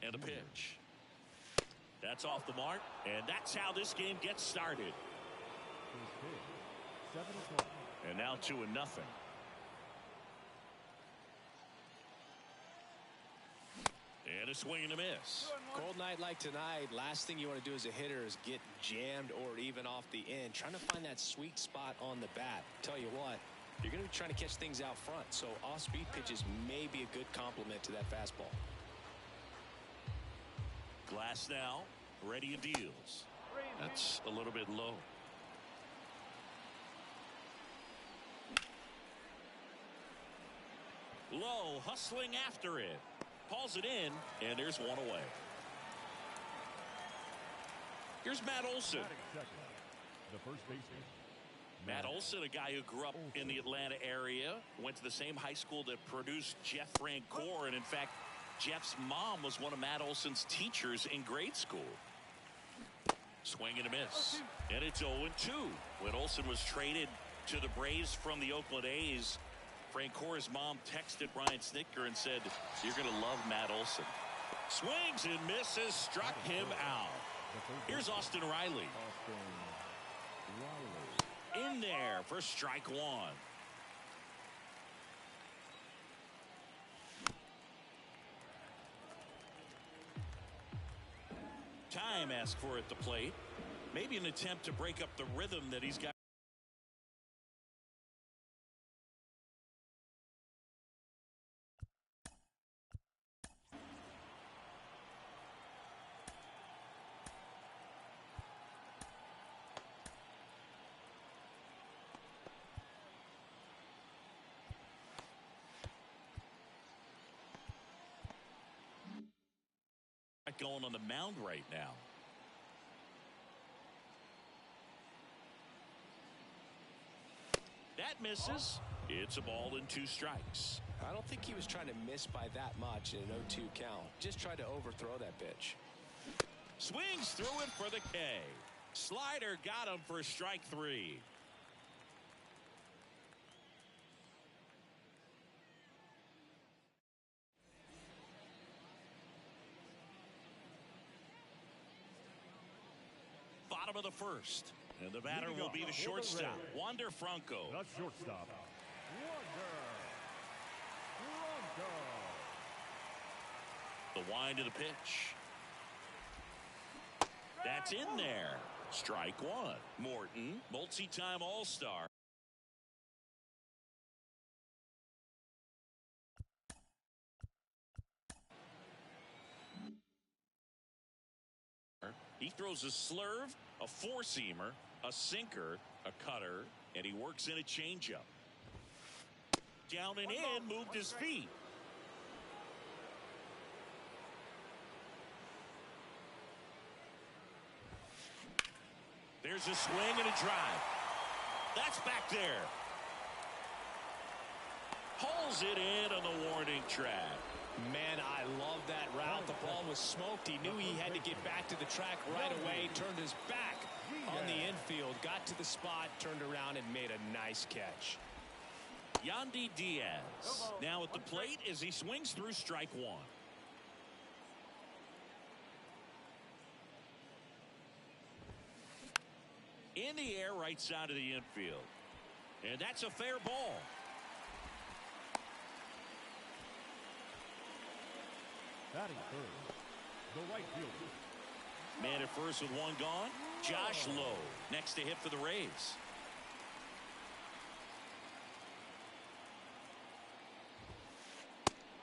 And a pitch. That's off the mark, and that's how this game gets started. And now 2-0. And a swing and a miss. Cold night like tonight, last thing you want to do as a hitter is get jammed or even off the end. Trying to find that sweet spot on the bat. Tell you what, you're going to be trying to catch things out front, so off-speed pitches may be a good complement to that fastball. Glass now, ready and deals. That's a little bit low. Low, hustling after it. Calls it in, and there's one away. Here's Matt Olson. The first baseman. Matt Olson, a guy who grew up in the Atlanta area, went to the same high school that produced Jeff Francoeur, and in fact, Jeff's mom was one of Matt Olson's teachers in grade school. Swing and a miss. And it's 0-2. When Olson was traded to the Braves from the Oakland A's, Francoeur's mom texted Brian Snitker and said, "You're going to love Matt Olson." Swings and misses, struck him out. Here's Austin Riley. In there for strike one. Time asked for at the plate. Maybe an attempt to break up the rhythm that he's got. Going on the mound right now. That misses. It's a ball and 2 strikes. I don't think he was trying to miss by that much in an 0-2 count. Just tried to overthrow that pitch. Swings through it for the K. Slider got him for strike 3. Bottom of the first, and the batter will be the shortstop, Wander Franco. The shortstop, Wander Franco. The wind of the pitch. That's in there. Strike one. Morton, multi-time All-Star. He throws a slurve, a four-seamer, a sinker, a cutter, and he works in a changeup. Down and in, moved his feet. There's a swing and a drive. That's back there. Pulls it in on the warning track. Man, I love that route. The ball was smoked. He knew he had to get back to the track right away. Turned his back on the infield. Got to the spot, turned around, and made a nice catch. Yandy Diaz now at the plate as he swings through strike one. In the air, right side of the infield. And that's a fair ball. Batting third, the right fielder. Man at first with one gone. Josh Lowe next to hit for the Rays.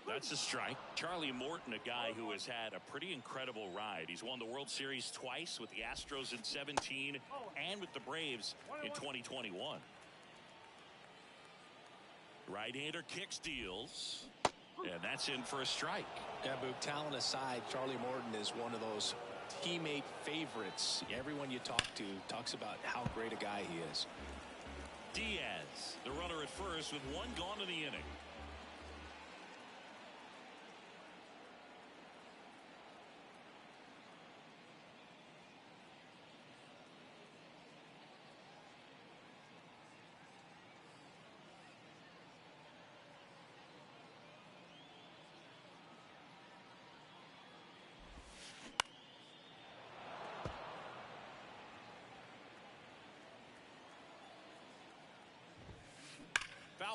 That's a strike. Charlie Morton, a guy who has had a pretty incredible ride. He's won the World Series twice with the Astros in 17 and with the Braves in 2021. Right-hander kicks, deals, and that's in for a strike. Yeah, Boog, talent aside, Charlie Morton is one of those teammate favorites. Everyone you talk to talks about how great a guy he is. Diaz, the runner at first with one gone in the inning.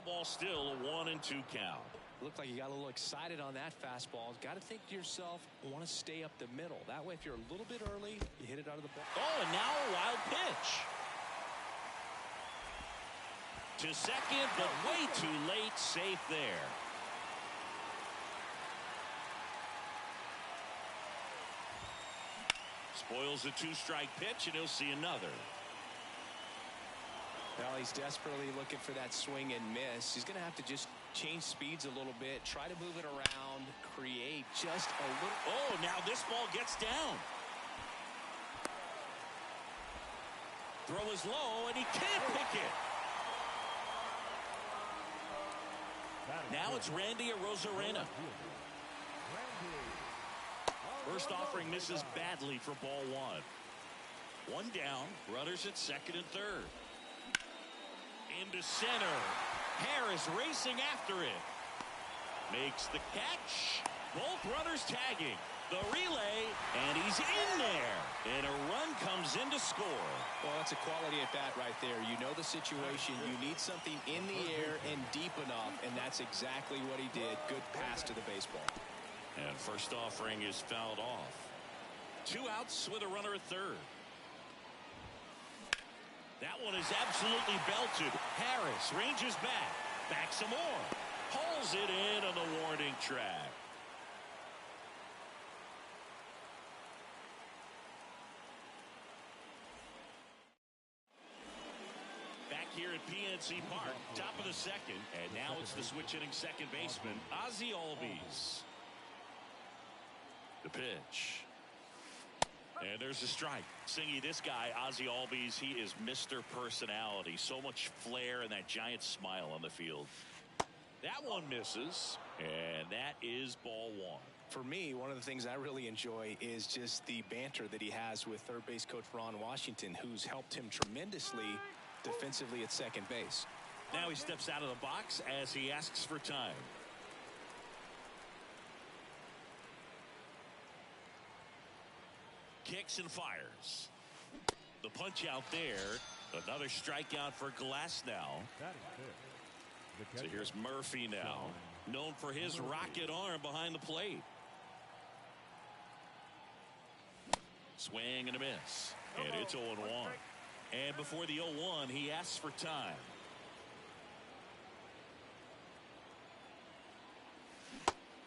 ball still a 1-2 count. Looked like you got a little excited on that fastball. Got to think to yourself, I want to stay up the middle. That way, if you're a little bit early, you hit it out of the ball. Oh, and now a wild pitch. To second, but way too late. Safe there. Spoils a 2-strike pitch, and he'll see another. Well, he's desperately looking for that swing and miss. He's going to have to just change speeds a little bit, try to move it around, create just a little. Oh, now this ball gets down. Throw is low, and he can't pick it. Now it's Randy Arozarena. First offering misses badly for ball one. One down, runners at second and third. Into center. Harris racing after it. Makes the catch. Both runners tagging. The relay, and he's in there. And a run comes in to score. Well, that's a quality at bat right there. You know the situation. You need something in the air and deep enough, and that's exactly what he did. Good pass to the baseball. And first offering is fouled off. 2 outs with a runner at third. That one is absolutely belted. Harris ranges back. Back some more. Pulls it in on the warning track. Back here at PNC Park, top of the second. And now it's the switch-hitting second baseman, Ozzie Albies. The pitch. And there's a strike. Singy, this guy, Ozzie Albies, he is Mr. Personality. So much flair and that giant smile on the field. That one misses, and that is ball one. For me, one of the things I really enjoy is just the banter that he has with third base coach Ron Washington, who's helped him tremendously defensively at second base. Now he steps out of the box as he asks for time. Kicks and fires. The punch out there. Another strikeout for Glasnow. So here's Murphy now, known for his rocket arm behind the plate. Swing and a miss. And it's 0-1. And before the 0-1, he asks for time.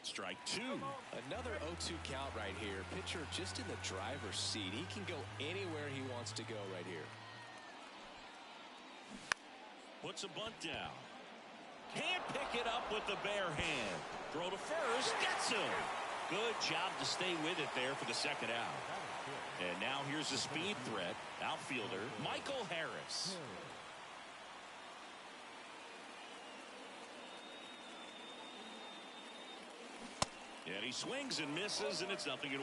Strike 2. Another 0-2 count right here. Pitcher just in the driver's seat. He can go anywhere he wants to go right here. Puts a bunt down. Can't pick it up with the bare hand. Throw to first. Gets him. Good job to stay with it there for the second out. And now here's the speed threat. Outfielder Michael Harris. And he swings and misses, and it's 0-1.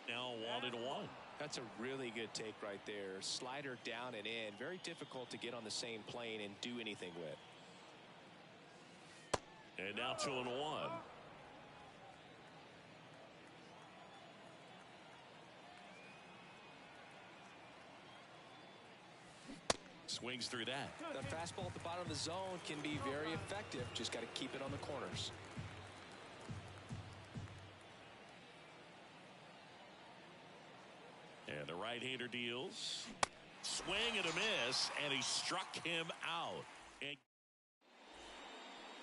Now 1-1. That's a really good take right there. Slider down and in. Very difficult to get on the same plane and do anything with. And now 2-1. Swings through that. The fastball at the bottom of the zone can be very effective. Just got to keep it on the corners. And the right-hander deals. Swing and a miss, and he struck him out. And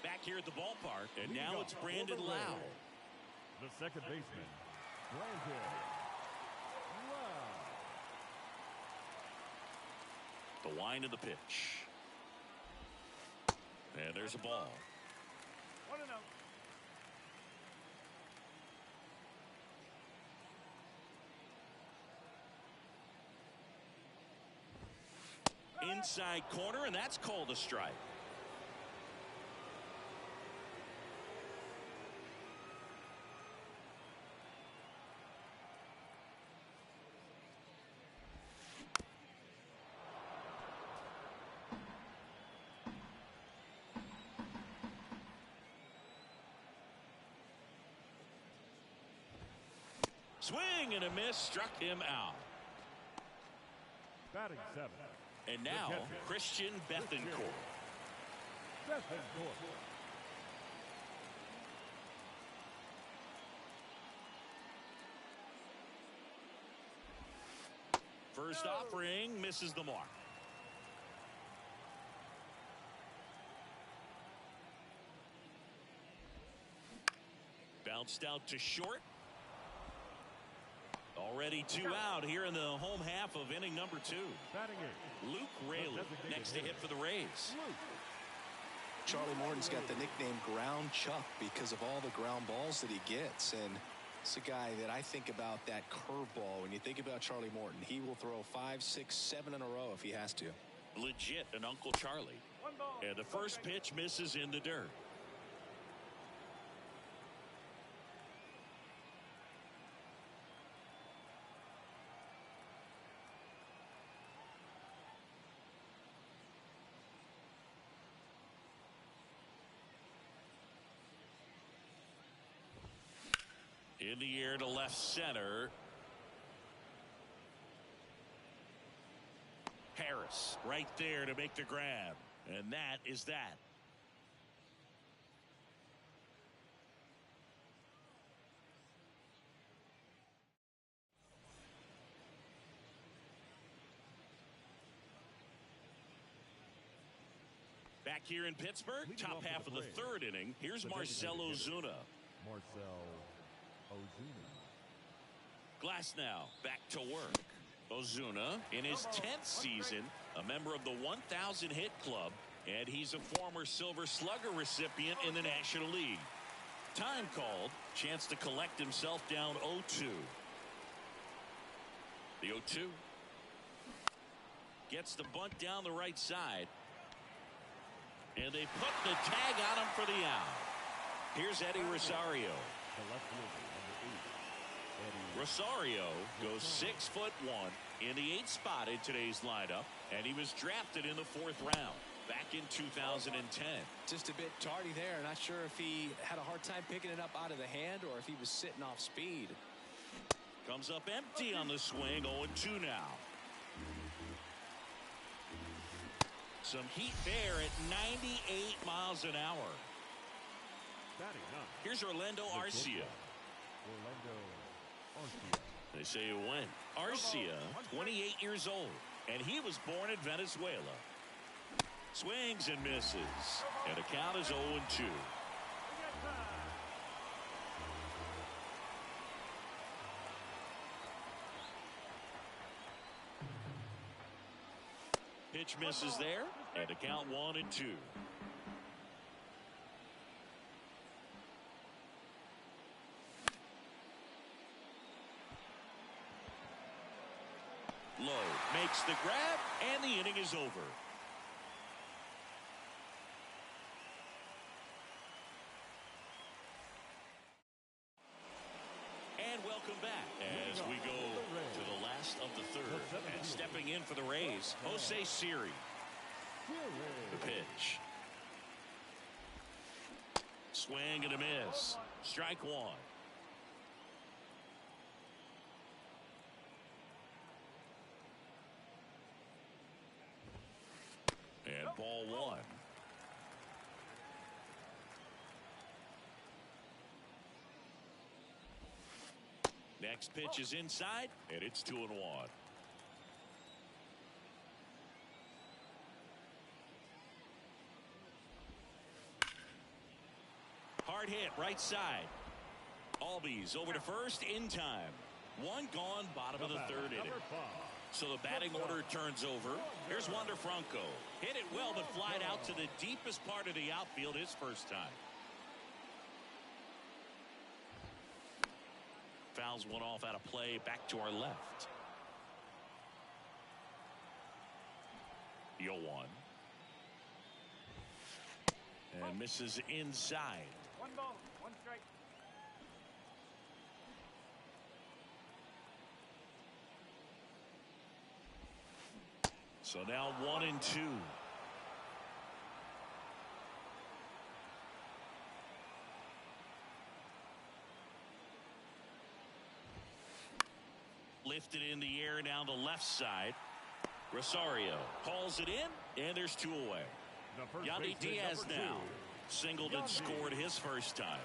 back here at the ballpark, and now it's Brandon Lau. The second baseman, Brandon Lau. The wind of the pitch. And there's a ball. 1-0. Inside corner, and that's called a strike. Swing and a miss, struck him out. Batting 7. And now, Christian Bethancourt. Bethancourt. First offering misses the mark. Bounced out to short. Already 2 out here in the home half of inning number 2. Batting 8. Luke Raley next to hit for the Rays. Charlie Morton's got the nickname Ground Chuck because of all the ground balls that he gets. And it's a guy that I think about that curveball. When you think about Charlie Morton, he will throw 5, 6, 7 in a row if he has to. Legit an Uncle Charlie. And the first pitch misses in the dirt. In the air to left center. Harris right there to make the grab. And that is that. Back here in Pittsburgh, top half of the 3rd inning. Here's Marcell Ozuna. Marcell Ozuna. Glasnow back to work. Ozuna in his 10th season, a member of the 1,000 hit club, and he's a former Silver Slugger recipient in the National League. Time called, chance to collect himself down 0-2. The 0-2 gets the bunt down the right side, and they put the tag on him for the out. Here's Eddie Rosario. The left fielder, number 8. Rosario goes 6'1" in the 8th spot in today's lineup, and he was drafted in the 4th round back in 2010. Just a bit tardy there. Not sure if he had a hard time picking it up out of the hand or if he was sitting off speed. Comes up empty on the swing. 0-2 now. Some heat there at 98 miles an hour. Batting 9. Here's Orlando Arcia. Orlando Arcia. They say he went. Arcia, 28 years old, and he was born in Venezuela. Swings and misses, and the count is 0-2. Pitch misses there, and the count 1-2. Low makes the grab, and the inning is over. And welcome back as we go to the last of the 3rd. And stepping in for the Rays, Jose Siri. The pitch. Swing and a miss. Strike 1. And ball 1. Next pitch is inside, and it's 2-1. Hard hit right side. Albies over to first in time. One gone, bottom of the 3rd inning. So the batting order turns over. Here's Wander Franco. Hit it well, but flied out to the deepest part of the outfield his first time. Fouls one off out of play, back to our left. The 0-1. And misses inside. 1 ball, 1 strike. So now 1-2. Lifted in the air down the left side. Rosario hauls it in, and there's 2 away. Yandy Diaz now singled and scored his first time.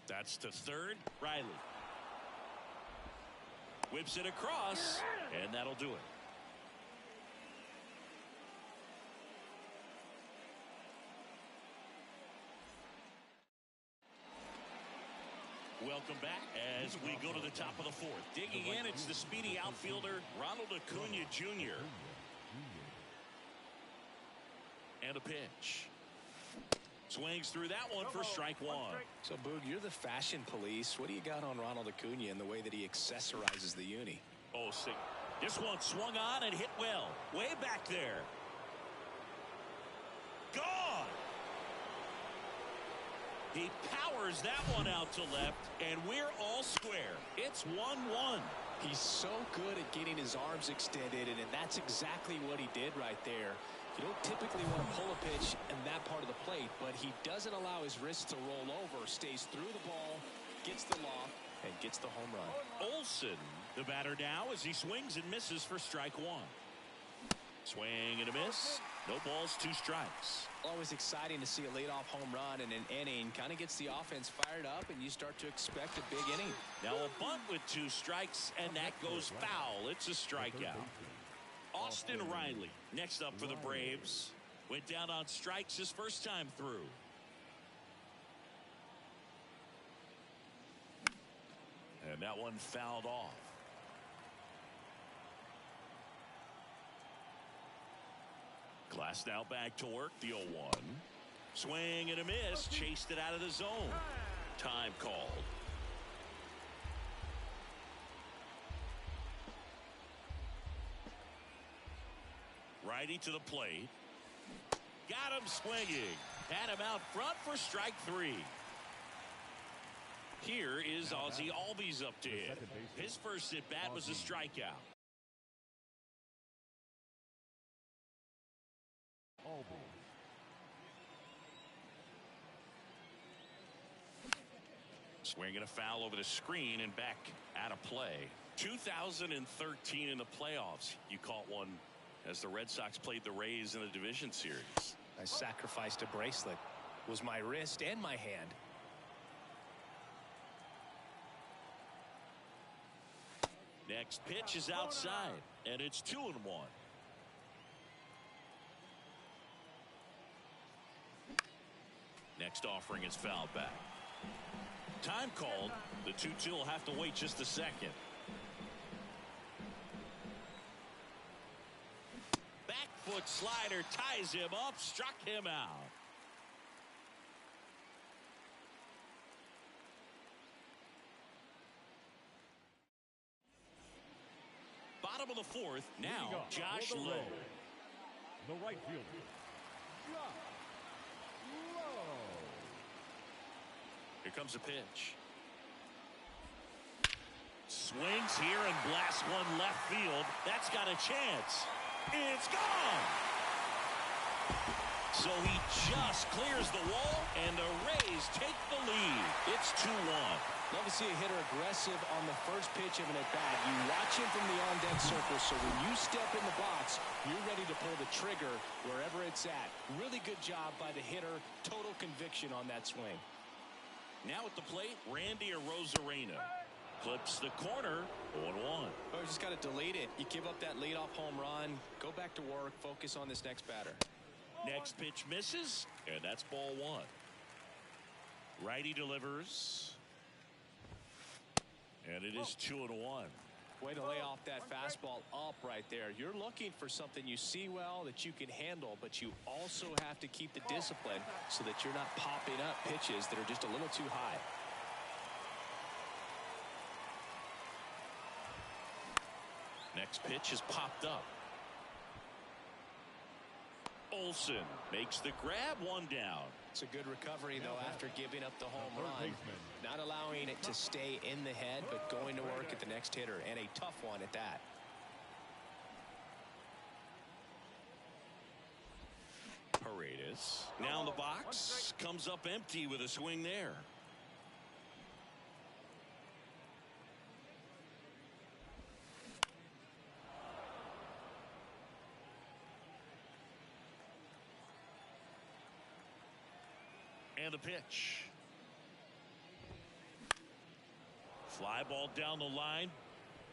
That's to third. Riley whips it across, and that'll do it. Welcome back as we go to the top of the 4th. Digging in, it's the speedy outfielder, Ronald Acuna Jr. And a pitch. Swings through that one for strike 1. So, Boog, you're the fashion police. What do you got on Ronald Acuna and the way that he accessorizes the uni? Oh, see. This one swung on and hit well. Way back there. Gone. He powers that one out to left, and we're all square. It's 1-1. He's so good at getting his arms extended, and that's exactly what he did right there. You don't typically want to pull a pitch in that part of the plate, but he doesn't allow his wrists to roll over, stays through the ball, gets the loft, and gets the home run. Olsen, the batter now, as he swings and misses for strike 1. Swing and a miss. No balls, 2 strikes. Always exciting to see a leadoff home run in an inning. Kind of gets the offense fired up, and you start to expect a big inning. Now a bunt with 2 strikes, and that goes foul. It's a strikeout. Austin Riley next up for the Braves. Went down on strikes his first time through. And that one fouled off. Glass now back to work. The 0-1. Swing and a miss. Chased it out of the zone. Time called. Righty to the plate. Got him swinging. Had him out front for strike 3. Here is Ozzie Albies up to hit. His first at bat was a strikeout. Swinging a foul over the screen and back out of play. 2013 in the playoffs. You caught one as the Red Sox played the Rays in the division series. I sacrificed a bracelet. It was my wrist and my hand. Next pitch is outside, and it's 2-1. Next offering is fouled back. Time called. The 2-2 will have to wait just a second. Back foot slider ties him up, struck him out. Bottom of the 4th. Now Josh Lowe. The right fielder, Josh Lowe. Here comes a pitch. Swings here and blasts one left field. That's got a chance. It's gone. So he just clears the wall, and the Rays take the lead. It's 2-1. Love to see a hitter aggressive on the first pitch of an at-bat. You watch him from the on-deck circle, so when you step in the box, you're ready to pull the trigger wherever it's at. Really good job by the hitter. Total conviction on that swing. Now at the plate, Randy Arozarena. Clips the corner, 0-1. Oh, you just got to delete it. You give up that leadoff home run, go back to work, focus on this next batter. Next pitch misses, and that's ball 1. Righty delivers. And it is 2-1. Way to lay off that fastball up right there. You're looking for something you see well that you can handle, but you also have to keep the discipline so that you're not popping up pitches that are just a little too high. Next pitch is popped up. Olsen makes the grab, 1 down. It's a good recovery, though, after giving up the home run. Not allowing it to stay in the head, but going to work at the next hitter, and a tough one at that. Paredes Now in the box, comes up empty with a swing there. And the pitch. Fly ball down the line.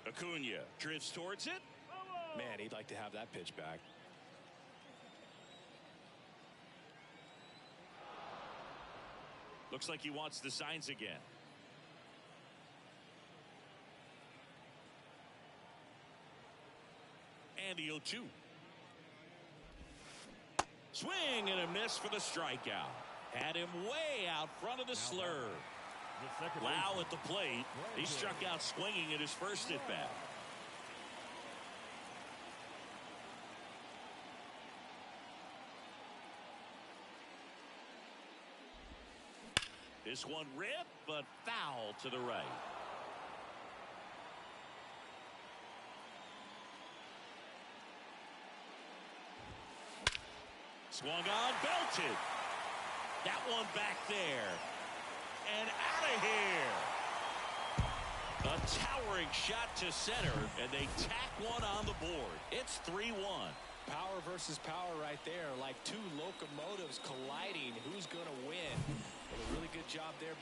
Acuna drifts towards it. Man, he'd like to have that pitch back. Looks like he wants the signs again. And the 0-2. Swing and a miss for the strikeout. Had him way out front of the slur. Lau at the plate. He struck out swinging at his first at bat. This one ripped, but foul to the right. Swung on, belted. That one back there. And out of here. A towering shot to center, and they tack one on the board. It's 3-1. Power versus power right there, like two locomotives colliding. Who's going to win? Well, a really good job there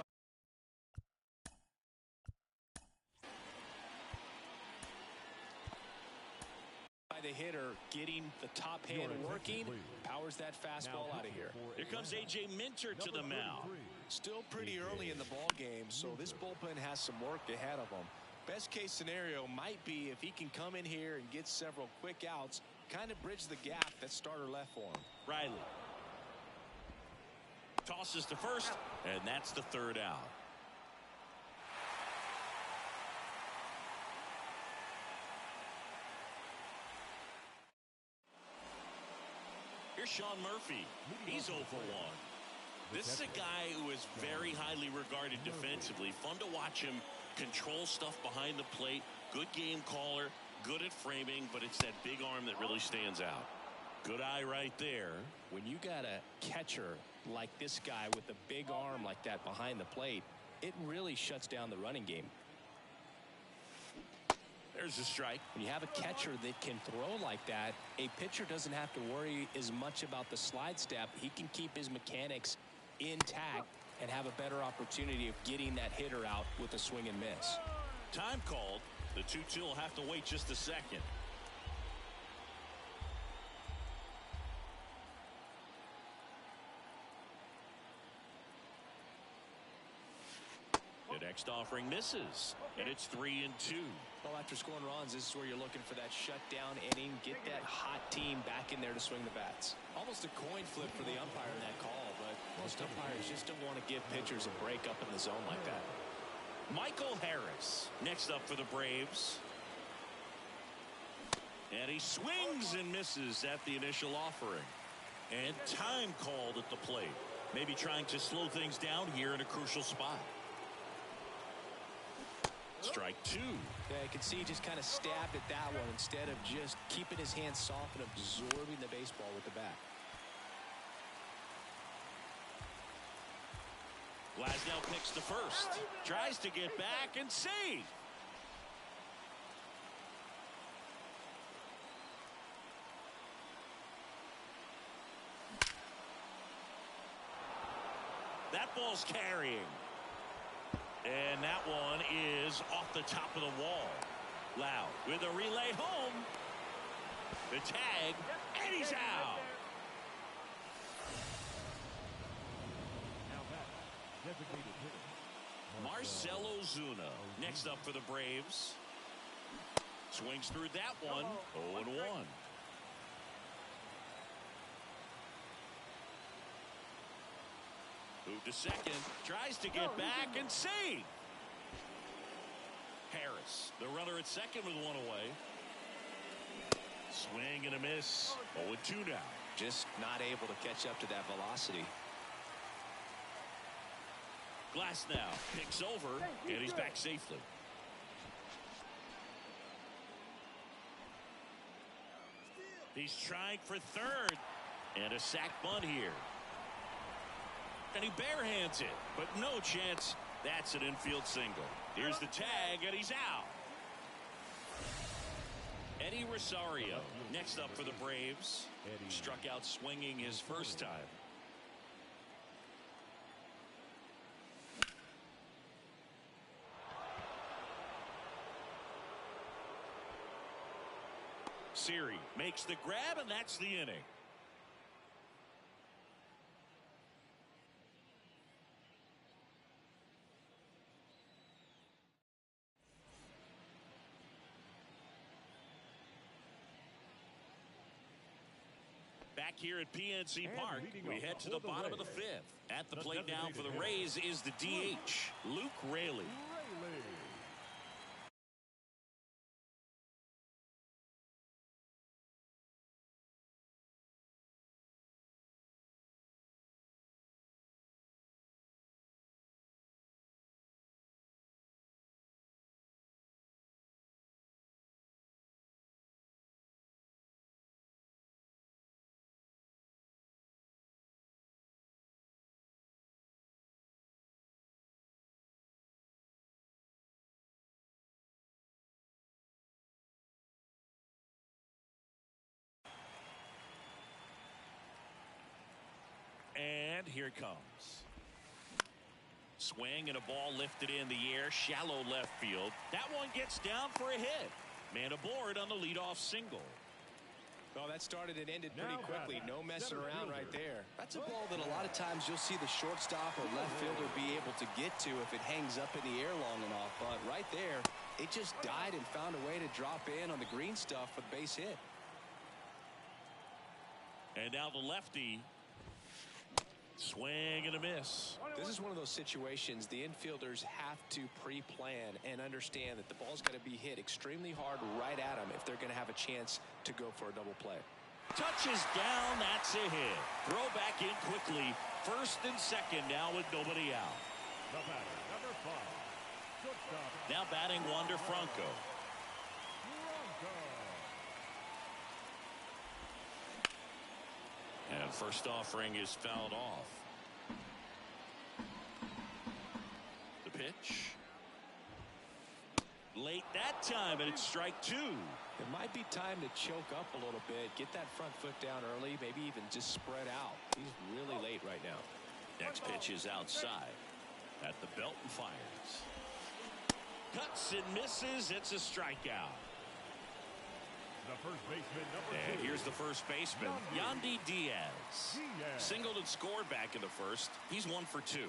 by the hitter, getting the top hand working, powers that fastball out of here. Here comes A.J. Minter to the mound. Still pretty early in the ball game, so this bullpen has some work ahead of them. Best case scenario might be if he can come in here and get several quick outs, kind of bridge the gap that starter left for him. Riley tosses to first, and that's the third out. Here's Sean Murphy. He's 0 for 1. This is a guy who is very highly regarded defensively. Fun to watch him control stuff behind the plate. Good game caller, good at framing, but it's that big arm that really stands out. Good eye right there. When you got a catcher like this guy with a big arm like that behind the plate, it really shuts down the running game. There's a strike. When you have a catcher that can throw like that, a pitcher doesn't have to worry as much about the slide step. He can keep his mechanics intact and have a better opportunity of getting that hitter out with a swing and miss. Time called. The 2-2 will have to wait just a second. The next offering misses, and it's 3-2. Well, after scoring runs, this is where you're looking for that shutdown inning, get that hot team back in there to swing the bats. Almost a coin flip for the umpire in that call, but most umpires just don't want to give pitchers a break up in the zone like that. Michael Harris next up for the Braves. And he swings and misses at the initial offering. And time called at the plate. Maybe trying to slow things down here in a crucial spot. Strike 2. Yeah, I can see he just kind of stabbed at that one instead of just keeping his hands soft and absorbing the baseball with the bat. Glasnow picks the first. Tries to get back and save. That ball's carrying. And that one is off the top of the wall. Lau with a relay home. The tag, and he's out. Marcell Ozuna next up for the Braves. Swings through that one. 0-1. Move to second. Tries to get back and save. Harris, the runner at second with one away. Swing and a miss. 0-2 now. Just not able to catch up to that velocity. Glasnow picks over, and he's back safely. He's trying for third, and a sac bunt here. And he barehands it, but no chance. That's an infield single. Here's the tag, and he's out. Eddie Rosario next up for the Braves. Struck out swinging his first time. Siri makes the grab, and that's the inning. Back here at PNC Park, we head to the bottom of the fifth. At the plate now for the Rays is the DH, Luke Raley. And here it comes. Swing and a ball lifted in the air, shallow left field. That one gets down for a hit. Man aboard on the leadoff single. Well, that started and ended pretty quickly. No messing around right there. That's a ball that a lot of times you'll see the shortstop or left fielder be able to get to if it hangs up in the air long enough. But right there, it just died and found a way to drop in on the green stuff for the base hit. And now the lefty. Swing and a miss. This is one of those situations the infielders have to pre-plan and understand that the ball's got to be hit extremely hard right at them if they're going to have a chance to go for a double play. Touches down, that's a hit. Throw back in quickly. First and second now with nobody out. The batter, number 5. Shortstop. Now batting Wander Franco. And first offering is fouled off. The pitch. Late that time, and it's strike 2. It might be time to choke up a little bit, get that front foot down early, maybe even just spread out. He's really late right now. Next pitch is outside. At the belt and fires. Cuts and misses. It's a strikeout. The first baseman, number 2. And here's the first baseman, Yandy Diaz. Singled and scored back in the first. He's 1 for 2.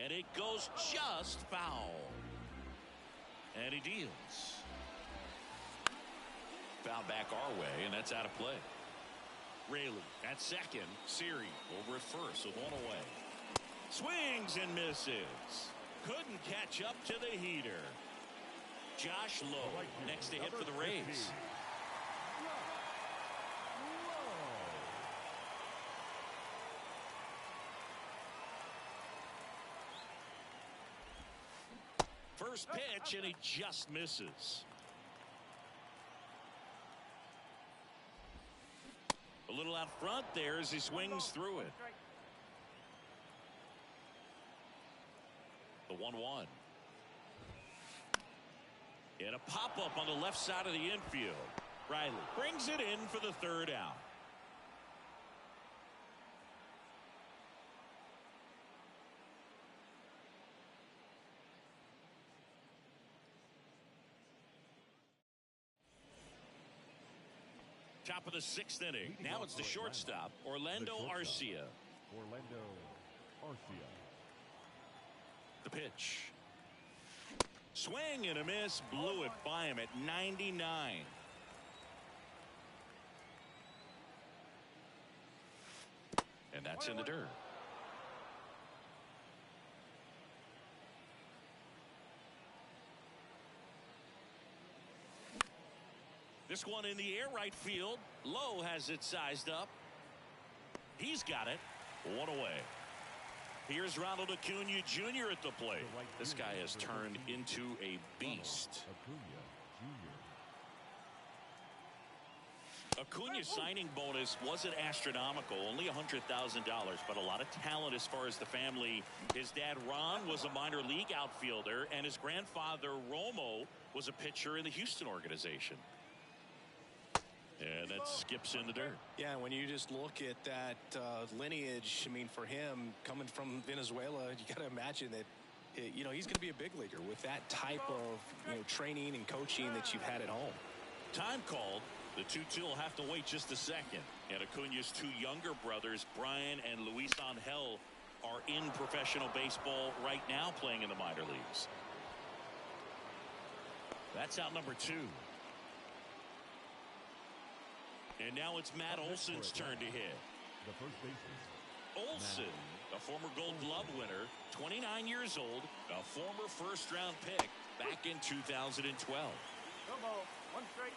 And it goes just foul. And he deals. Foul back our way, and that's out of play. Raley at second. Siri over at first with one away. Swings and misses. Couldn't catch up to the heater. Josh Lowe next to hit for the Rays. First pitch, and he just misses. A little out front there as he swings through it. The 1-1. And a pop-up on the left side of the infield. Riley brings it in for the third out. Top of the 6th inning. Now it's the shortstop, Orlando Arcia. Orlando Arcia. The pitch. Swing and a miss. Blew it by him at 99. And that's in the dirt. This one in the air right field. Lowe has it sized up. He's got it. One away. Here's Ronald Acuna Jr. at the plate. This guy has turned into a beast. Acuna's signing bonus wasn't astronomical, only $100,000, but a lot of talent as far as the family. His dad, Ron, was a minor league outfielder, and his grandfather, Romo, was a pitcher in the Houston organization. And that skips in the dirt. Yeah, when you just look at that lineage, I mean, for him, coming from Venezuela, you got to imagine that, you know, he's going to be a big leaguer with that type of, you know, training and coaching that you've had at home. Time called. The 2-2 will have to wait just a second. And Acuna's two younger brothers, Brian and Luis Angel, are in professional baseball right now playing in the minor leagues. That's out number 2. And now it's Matt Olson's turn to hit. The first baseman. Olson, a former Gold Glove winner, 29 years old, a former first-round pick back in 2012. Come on, one straight.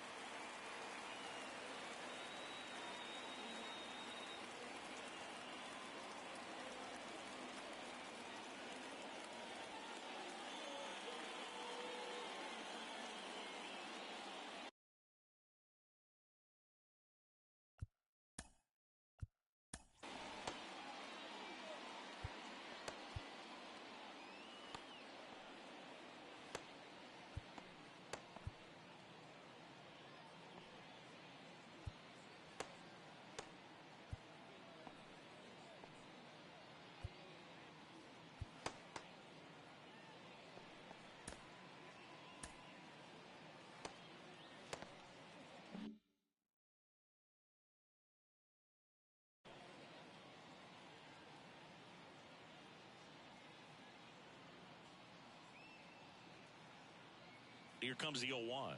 Here comes the 0-1.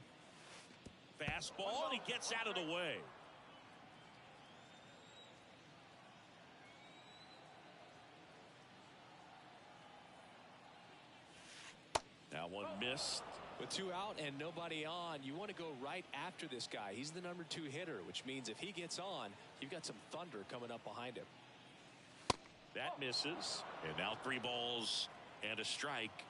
Fastball, and he gets out of the way. Now one missed. With 2 out and nobody on, you want to go right after this guy. He's the number 2 hitter, which means if he gets on, you've got some thunder coming up behind him. That misses. And now 3 balls and a strike.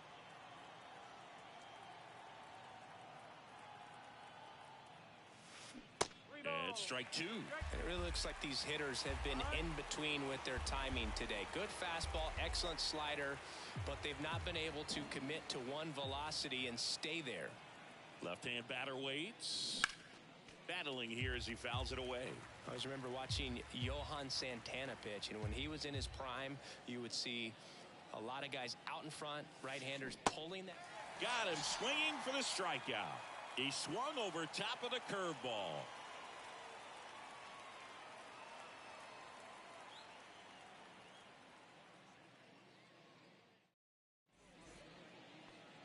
And strike 2. And it really looks like these hitters have been in between with their timing today. Good fastball, excellent slider, but they've not been able to commit to one velocity and stay there. Left-hand batter waits. Battling here as he fouls it away. I always remember watching Johan Santana pitch, and when he was in his prime, you would see a lot of guys out in front, right-handers pulling that. Got him swinging for the strikeout. He swung over top of the curveball.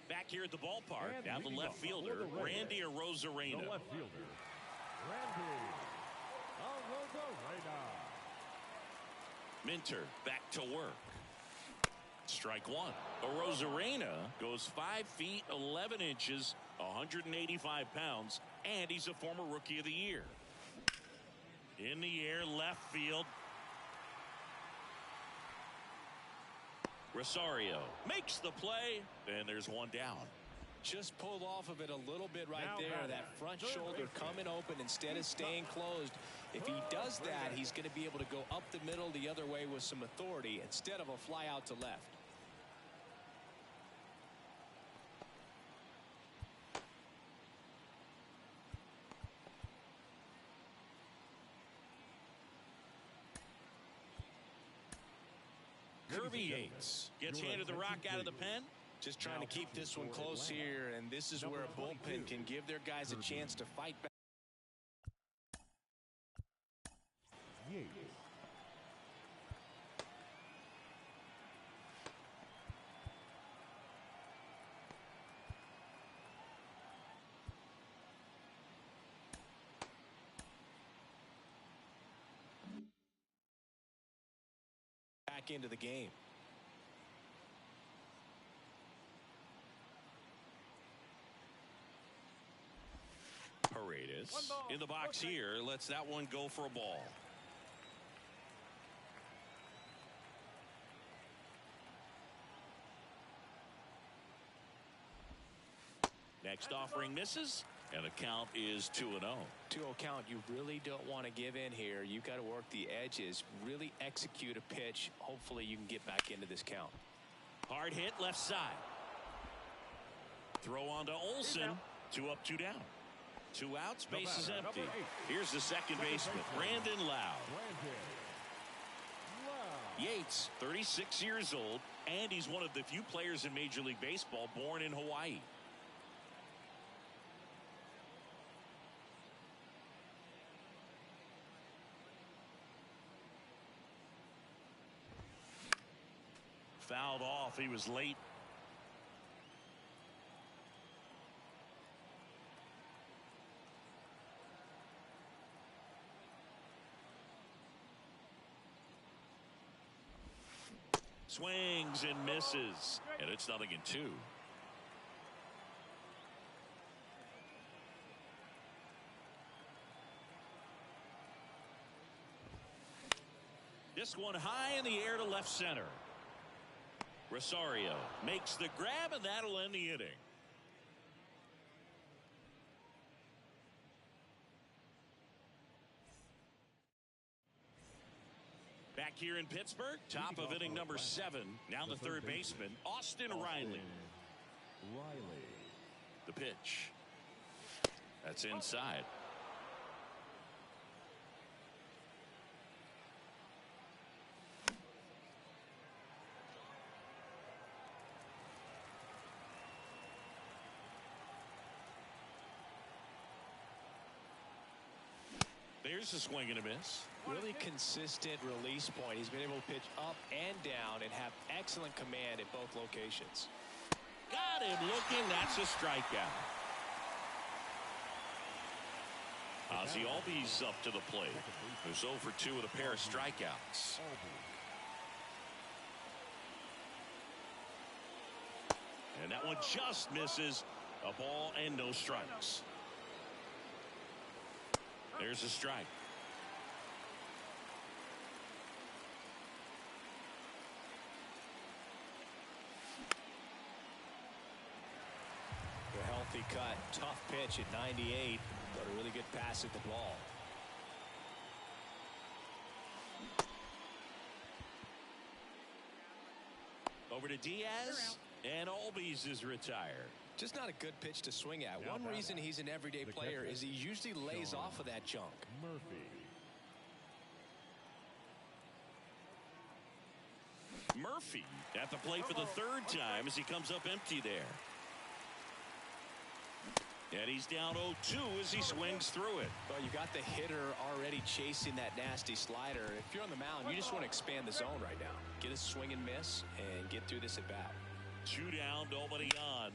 Back here at the ballpark, And now the left fielder, Randy Arozarena. The left fielder, Randy Arozarena. Minter back to work. Strike 1. Arozarena goes 5 feet 11 inches, 185 pounds, and he's a former Rookie of the Year. In the air, left field. Rosario makes the play, and there's one down. Just pulled off of it a little bit right Now there. batting, That front third shoulder baseman, coming open instead of staying closed. If he does that, he's going to be able to go up the middle the other way with some authority instead of a fly out to left. Kirby Yates gets handed the rock out of the pen. Just trying to keep this one close here, and this is where a bullpen can give their guys a chance to fight back. Yates. Back into the game. Paredes in the box here, lets that one go for a ball. Next offering misses, And the count is 2-0. 2-0 count. You really don't want to give in here. You've got to work the edges, really execute a pitch. Hopefully you can get back into this count. Hard hit left side. Throw on to Olsen. 2 up, 2 down. 2 outs, base is empty. Here's the second baseman, Brandon Lau. Yates, 36 years old, and he's one of the few players in Major League Baseball born in Hawaii. Fouled off. He was late. Swings and misses, and it's 0-2. This one high in the air to left center. Rosario makes the grab, and that'll end the inning. Back here in Pittsburgh, top of inning number 7. Now the third baseman, Austin Riley. The pitch. That's inside. There's a swing and a miss. Really consistent release point. He's been able to pitch up and down and have excellent command at both locations. Got him looking. That's a strikeout. Ozzie Albies up to the plate. Who's 0 for 2 with a pair of strikeouts. And that one just misses. A ball and no strikes. There's a strike. A healthy cut. Tough pitch at 98, but a really good pass at the ball. Over to Diaz, and Albies is retired. Just not a good pitch to swing at. One reason he's an everyday player is he usually lays off of that junk. Murphy at the plate for the third time as he comes up empty there. And he's down 0-2 as he swings through it. Well, you got the hitter already chasing that nasty slider. If you're on the mound, you just want to expand the zone right now. Get a swing and miss and get through this at bat. 2 down, nobody on.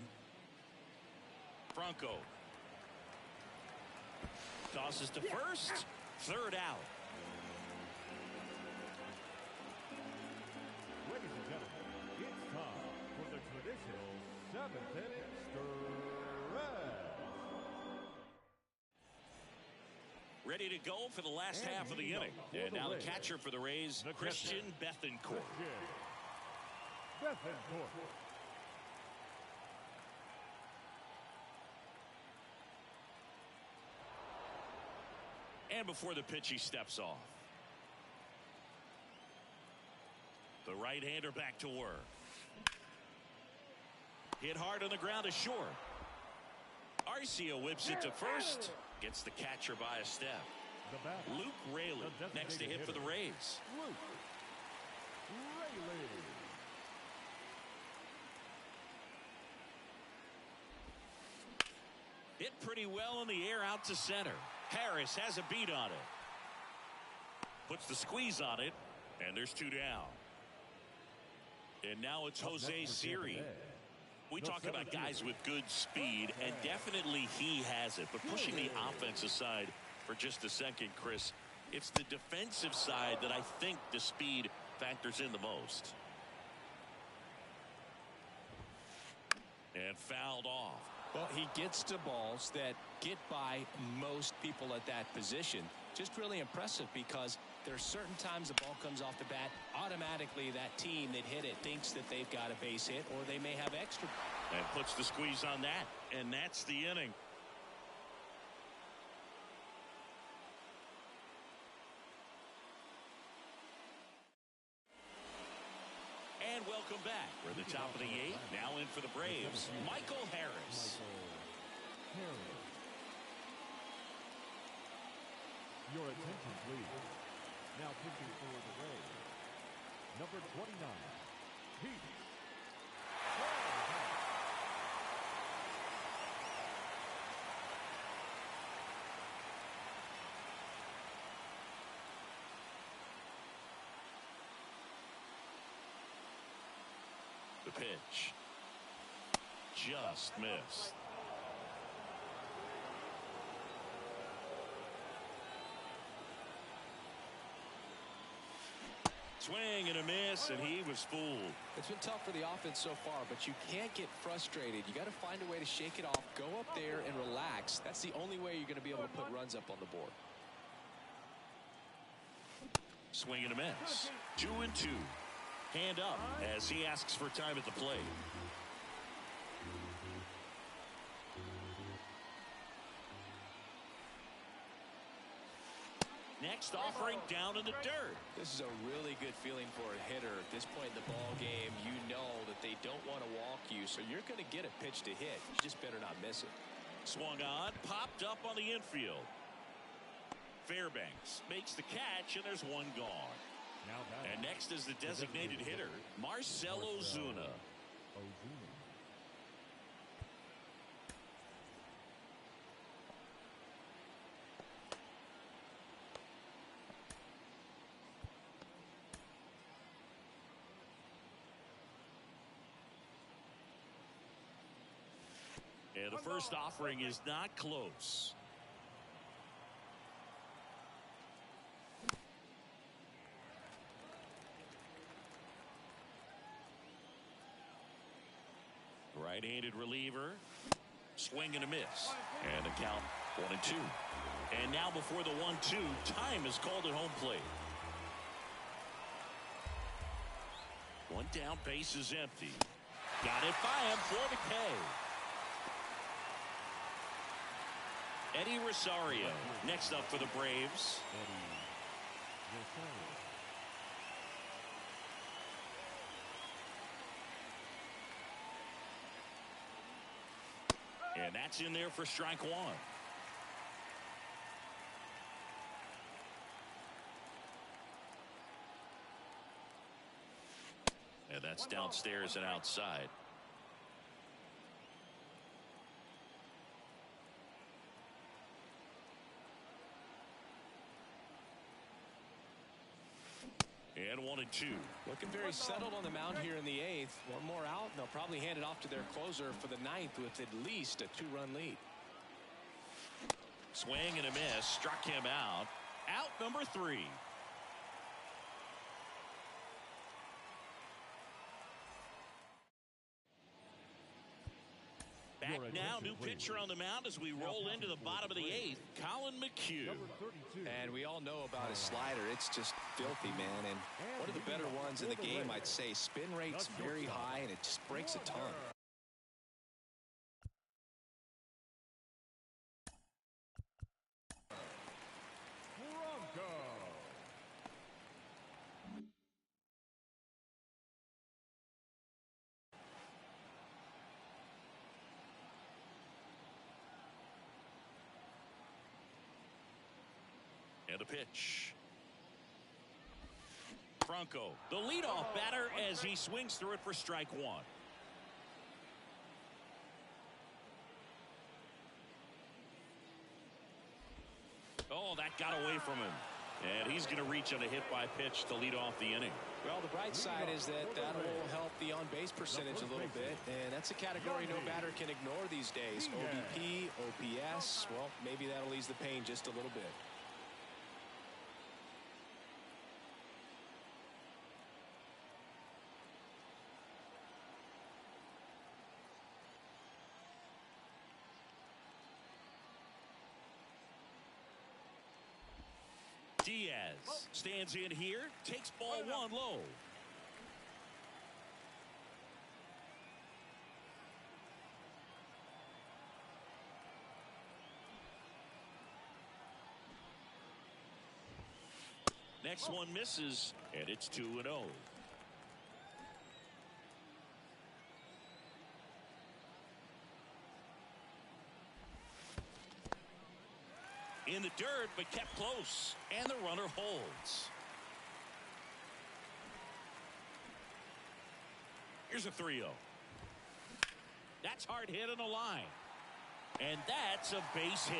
Franco tosses to first. Third out. Ladies and gentlemen, it's time for the traditional 7th inning stretch. Ready to go for the last half of the inning. And now the catcher for the Rays, Christian Bethancourt. And before the pitch, he steps off. The right-hander back to work. Hit hard on the ground to short. Arcia whips it to first. Gets the catcher by a step. Luke Raley next to hit for the Rays. Hit pretty well in the air out to center. Harris has a beat on it. Puts the squeeze on it, and there's 2 down. And now it's Jose Siri. We talk about guys with good speed, and definitely he has it. But pushing the offense aside for just a second, Chris, it's the defensive side that I think the speed factors in the most. And fouled off. Well, he gets to balls that get by most people at that position. Just really impressive because there are certain times the ball comes off the bat, automatically that team that hit it thinks that they've got a base hit or they may have extra. And puts the squeeze on that, and that's the inning. Welcome back. We're at the top of the 8th. Now in for the Braves, Michael Harris. Your attention, please. Now pitching for the Rays, number 29, Pete. The pitch. Just missed. Swing and a miss, and he was fooled. It's been tough for the offense so far, but you can't get frustrated. You got to find a way to shake it off, go up there and relax. That's the only way you're going to be able to put runs up on the board. Swing and a miss. 2-2. Hand up as he asks for time at the plate. Next offering down in the dirt. This is a really good feeling for a hitter at this point in the ball game. You know that they don't want to walk you, so you're going to get a pitch to hit. You just better not miss it. Swung on, popped up on the infield. Fairbanks makes the catch, and there's one gone. And next is the designated hitter, Marcell Ozuna. And the first offering is not close. Right-handed reliever. Swing and a miss. And the count 1-2. And now before the 1-2, time is called at home plate. One down, base is empty. Got it by him for the K. Eddie Rosario next up for the Braves. And that's in there for strike one. And that's downstairs and outside. And 1-2. Looking very settled on the mound here in the 8th. One more out, and they'll probably hand it off to their closer for the 9th with at least a 2-run lead. Swing and a miss. Struck him out. Out number 3. Back now, new pitcher on the mound as we roll into the bottom of the 8th, Colin McHugh. And we all know about his slider. It's just filthy, man. And one of the better ones in the game, I'd say. Spin rate's very high, and it just breaks a ton. And a pitch. Franco, the leadoff batter, as he swings through it for strike one. Oh, that got away from him. And he's going to reach on a hit by pitch to lead off the inning. Well, the bright side is that will help the on-base percentage a little bit, and that's a category no batter can ignore these days. OBP, OPS, well, maybe that'll ease the pain just a little bit. Diaz stands in here, takes ball one low. Next one misses, and it's 2-0. in the dirt, but kept close. And the runner holds. Here's a 3-0. That's hard hit on the line. And that's a base hit.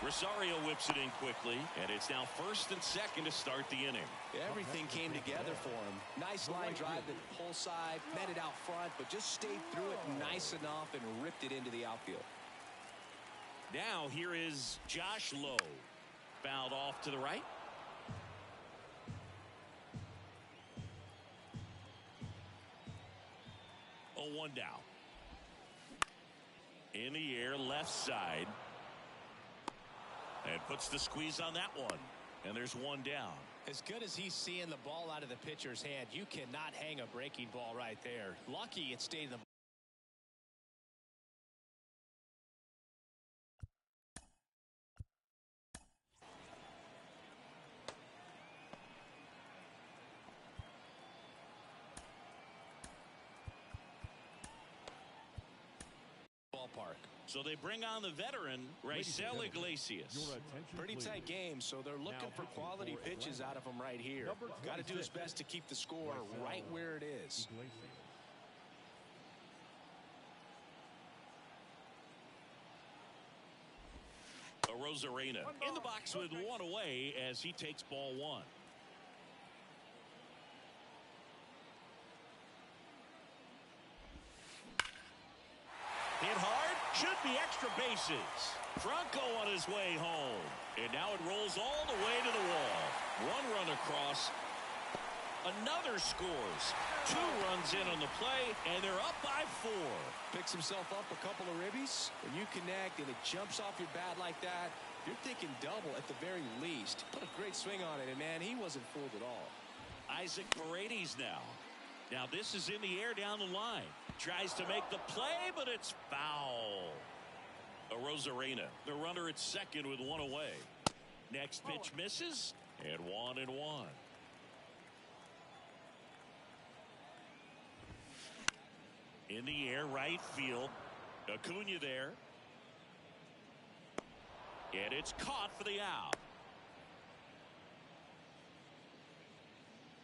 Rosario whips it in quickly, and it's now 1st and 2nd to start the inning. Everything came together for him. Nice line drive to the pull side, met it out front, but just stayed through it nice enough and ripped it into the outfield. Now here is Josh Lowe. Fouled off to the right. Oh, 1 down. In the air, left side. And puts the squeeze on that one. And there's 1 down. As good as he's seeing the ball out of the pitcher's hand, you cannot hang a breaking ball right there. Lucky it stayed in the ballpark. So they bring on the veteran, Raisel Iglesias. Pretty tight game, so they're looking for quality pitches out of him right here. Got to do his best to keep the score right where it is. Rosarena in the box with 1 away as he takes ball 1. Hit hard, should be extra bases. Franco on his way home. And now it rolls all the way to the wall. 1 run across. Another scores. 2 runs in on the play, and they're up by 4. Picks himself up a couple of ribbies. When you connect and it jumps off your bat like that, you're thinking double at the very least. Put a great swing on it, and man, he wasn't fooled at all. Isaac Paredes now. Now this is in the air down the line. Tries to make the play, but it's foul. Rosarena, the runner at second with 1 away. Next pitch misses, and 1-1. In the air, right field. Acuna there. And it's caught for the out.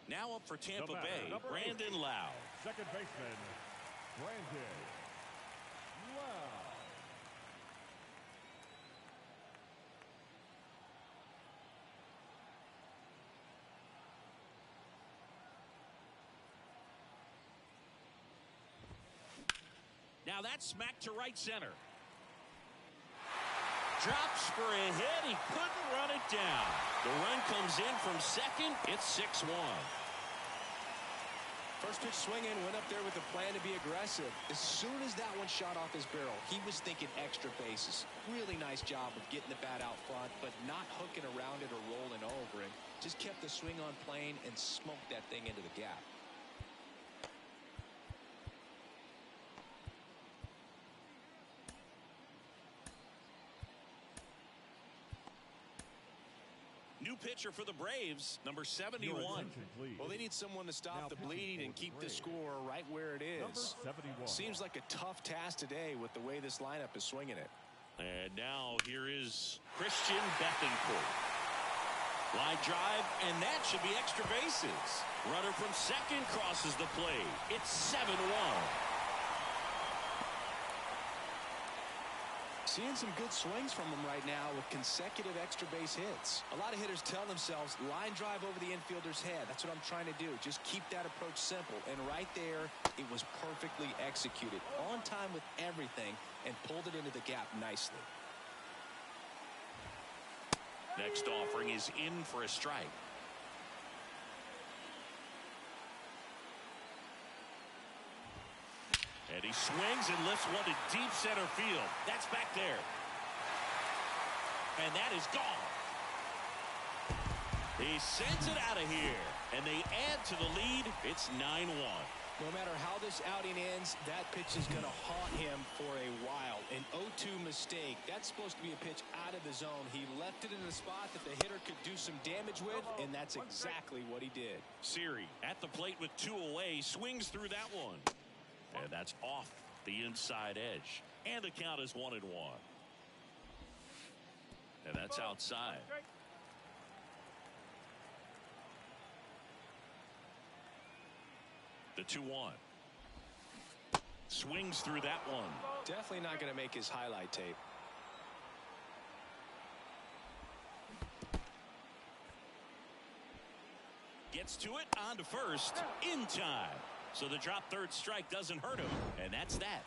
Now up for Tampa Bay, Brandon Lau. Second baseman, Brandon Lau. Now that's smacked to right center. Drops for a hit. He couldn't run it down. The run comes in from second. It's 6-1. First pitch swinging, went up there with a plan to be aggressive. As soon as that one shot off his barrel, he was thinking extra bases. Really nice job of getting the bat out front, but not hooking around it or rolling over it. Just kept the swing on plane and smoked that thing into the gap. New pitcher for the Braves, number 71. Well, they need someone to stop the bleeding and keep the score right where it is. Seems like a tough task today with the way this lineup is swinging it. And now here is Christian Bethancourt. Line drive, and that should be extra bases. Runner from second crosses the plate. It's 7-1. Seeing some good swings from him right now with consecutive extra base hits. A lot of hitters tell themselves line drive over the infielder's head. That's what I'm trying to do. Just keep that approach simple. And right there, it was perfectly executed. On time with everything and pulled it into the gap nicely. Next offering is in for a strike. And he swings and lifts one to deep center field. That's back there. And that is gone. He sends it out of here. And they add to the lead. It's 9-1. No matter how this outing ends, that pitch is going to haunt him for a while. An 0-2 mistake. That's supposed to be a pitch out of the zone. He left it in a spot that the hitter could do some damage with, and that's exactly what he did. Siri at the plate with 2 away. Swings through that one. And that's off the inside edge. And the count is 1-1. And that's outside. The 2-1. Swings through that one. Definitely not going to make his highlight tape. Gets to it, on to first, in time. So the drop third strike doesn't hurt him, and that's that.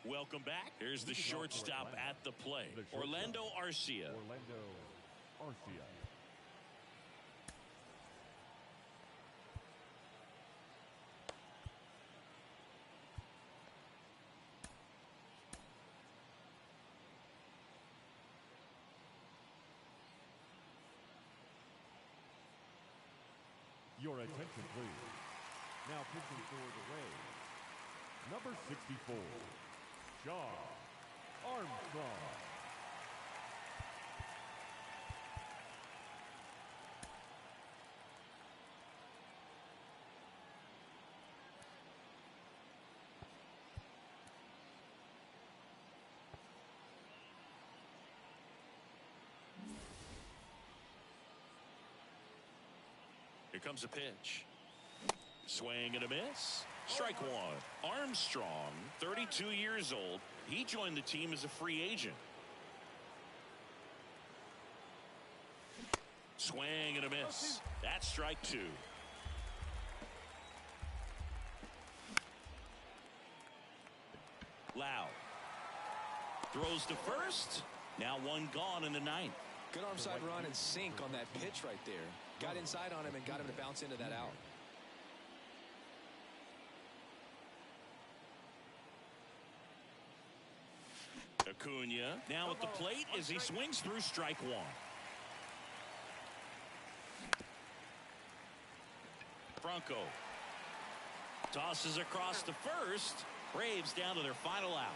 Welcome back. Here's the shortstop at the play. Orlando Arcia. Orlando Arcia. Your attention, please. Now pitching for the Rays, number 64, John Armstrong. Here comes a pitch. Swing and a miss. Strike one. Armstrong, 32 years old. He joined the team as a free agent. Swing and a miss. That's strike two. Loud. Throws to first. Now one gone in the ninth. Good arm side run and sink on that pitch right there. Got inside on him and got him to bounce into that out. Acuna now at the plate as he swings through strike one. Franco tosses across to first. Braves down to their final out.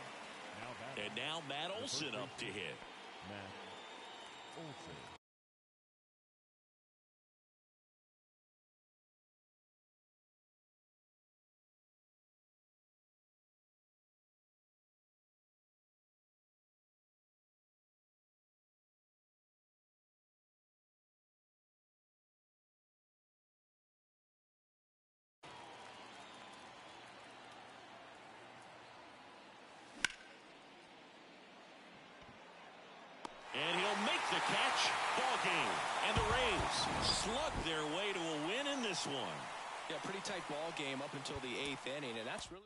And now Matt Olson up to hit. Matt Olson. And he'll make the catch. Ball game. And the Rays slug their way to a win in this one. Yeah, pretty tight ball game up until the 8th inning, and that's really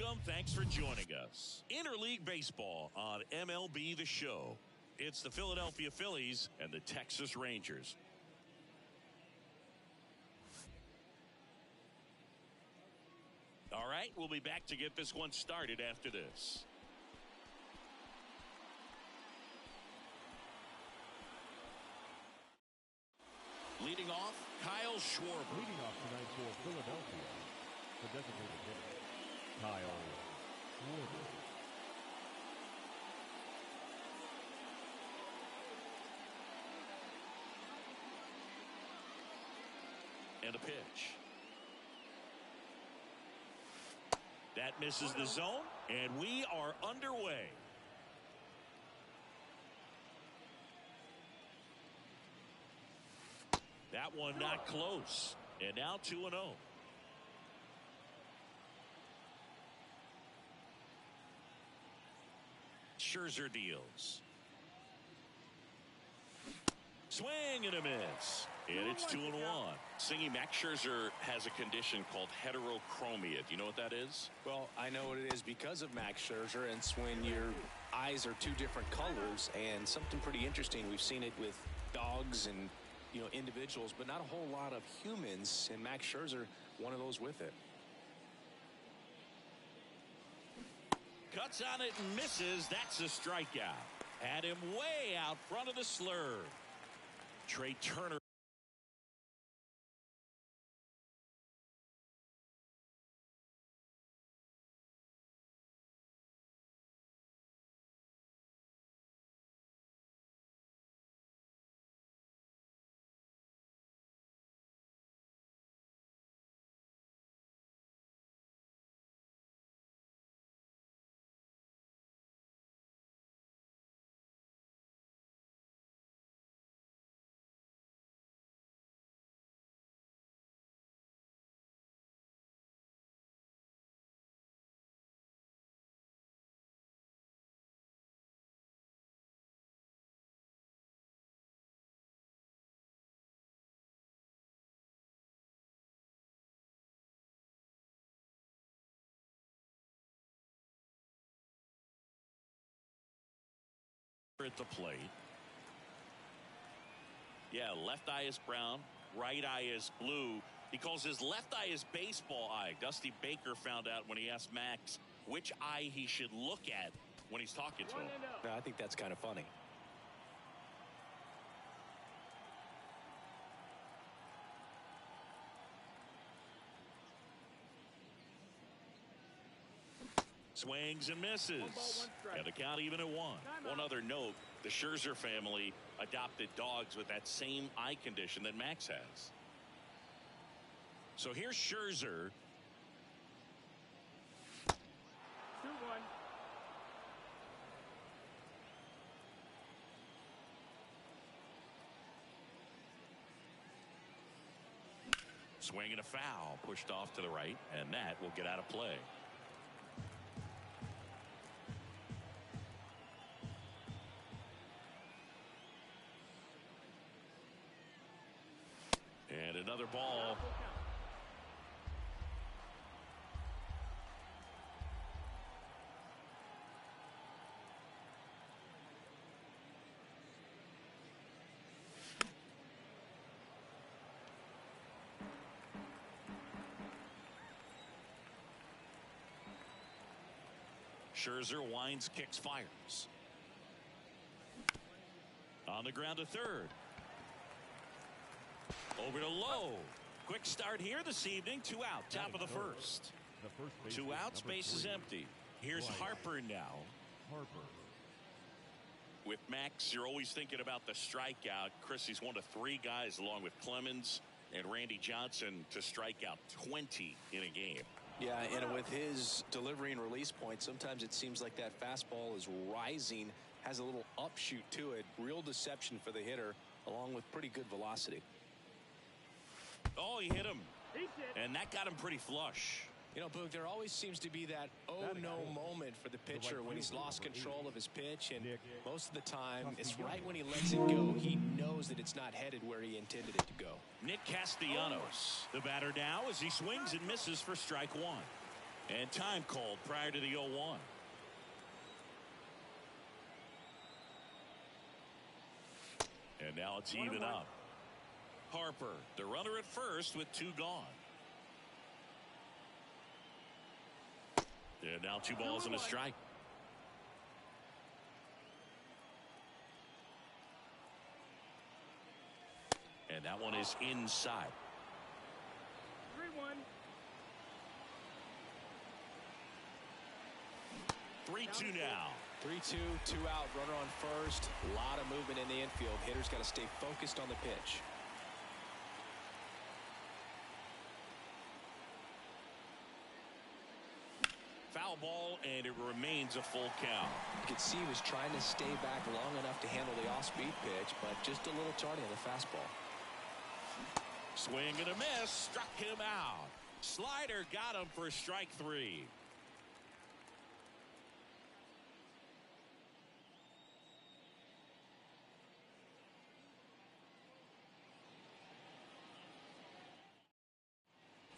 Welcome. Thanks for joining us. Interleague Baseball on MLB The Show. It's the Philadelphia Phillies and the Texas Rangers. All right, we'll be back to get this one started after this. Leading off, Kyle Schwarber. Leading off tonight for Philadelphia, the designated hitter, Kyle Schwarber. And a pitch. That misses the zone, and we are underway. That one not close. And now 2-0. Scherzer deals. Swing and a miss. And it's 2-1. Singy, Max Scherzer has a condition called heterochromia. Do you know what that is? Well, I know what it is because of Max Scherzer, and it's when your eyes are two different colors, and something pretty interesting. We've seen it with dogs and individuals, but not a whole lot of humans, and Max Scherzer, one of those with it. Cuts on it and misses. That's a strikeout. Had him way out front of the slur. Trey Turner. At the plate. Yeah, left eye is brown, right eye is blue. He calls his left eye his baseball eye. Dusty Baker found out when he asked Max which eye he should look at when he's talking to him. I think that's kind of funny. Swings and misses. And the count even at 1. One other note, the Scherzer family adopted dogs with that same eye condition that Max has. So here's Scherzer. 2-1. Swing and a foul pushed off to the right, and that will get out of play. And another ball. Scherzer winds, kicks, fires. On the ground to third. Over to Lowe. Quick start here this evening. 2 out. Top of the first. 2 outs. Base is empty. Here's Harper now. Harper. With Max, you're always thinking about the strikeout. Chris, he's one of 3 guys along with Clemens and Randy Johnson to strike out 20 in a game. Yeah, and with his delivery and release point, sometimes it seems like that fastball is rising, has a little upshoot to it. Real deception for the hitter, along with pretty good velocity. Oh, he hit him. And that got him pretty flush. You know, Boog, there always seems to be that oh-no moment for the pitcher when he's lost control of his pitch, and most of the time, it's right when he lets it go. He knows that it's not headed where he intended it to go. Nick Castellanos, the batter now, as he swings and misses for strike 1. And time called prior to the 0-1. And now it's even up. Harper, the runner at first with 2 gone. And now 2 balls and a strike. And that one is inside. 3-1. 3-2 now. 3-2, 2 out, runner on first. A lot of movement in the infield. Hitter's got to stay focused on the pitch. Foul ball, and it remains a full count. You could see he was trying to stay back long enough to handle the off-speed pitch, but just a little tardy on the fastball. Swing and a miss, struck him out. Slider got him for strike 3.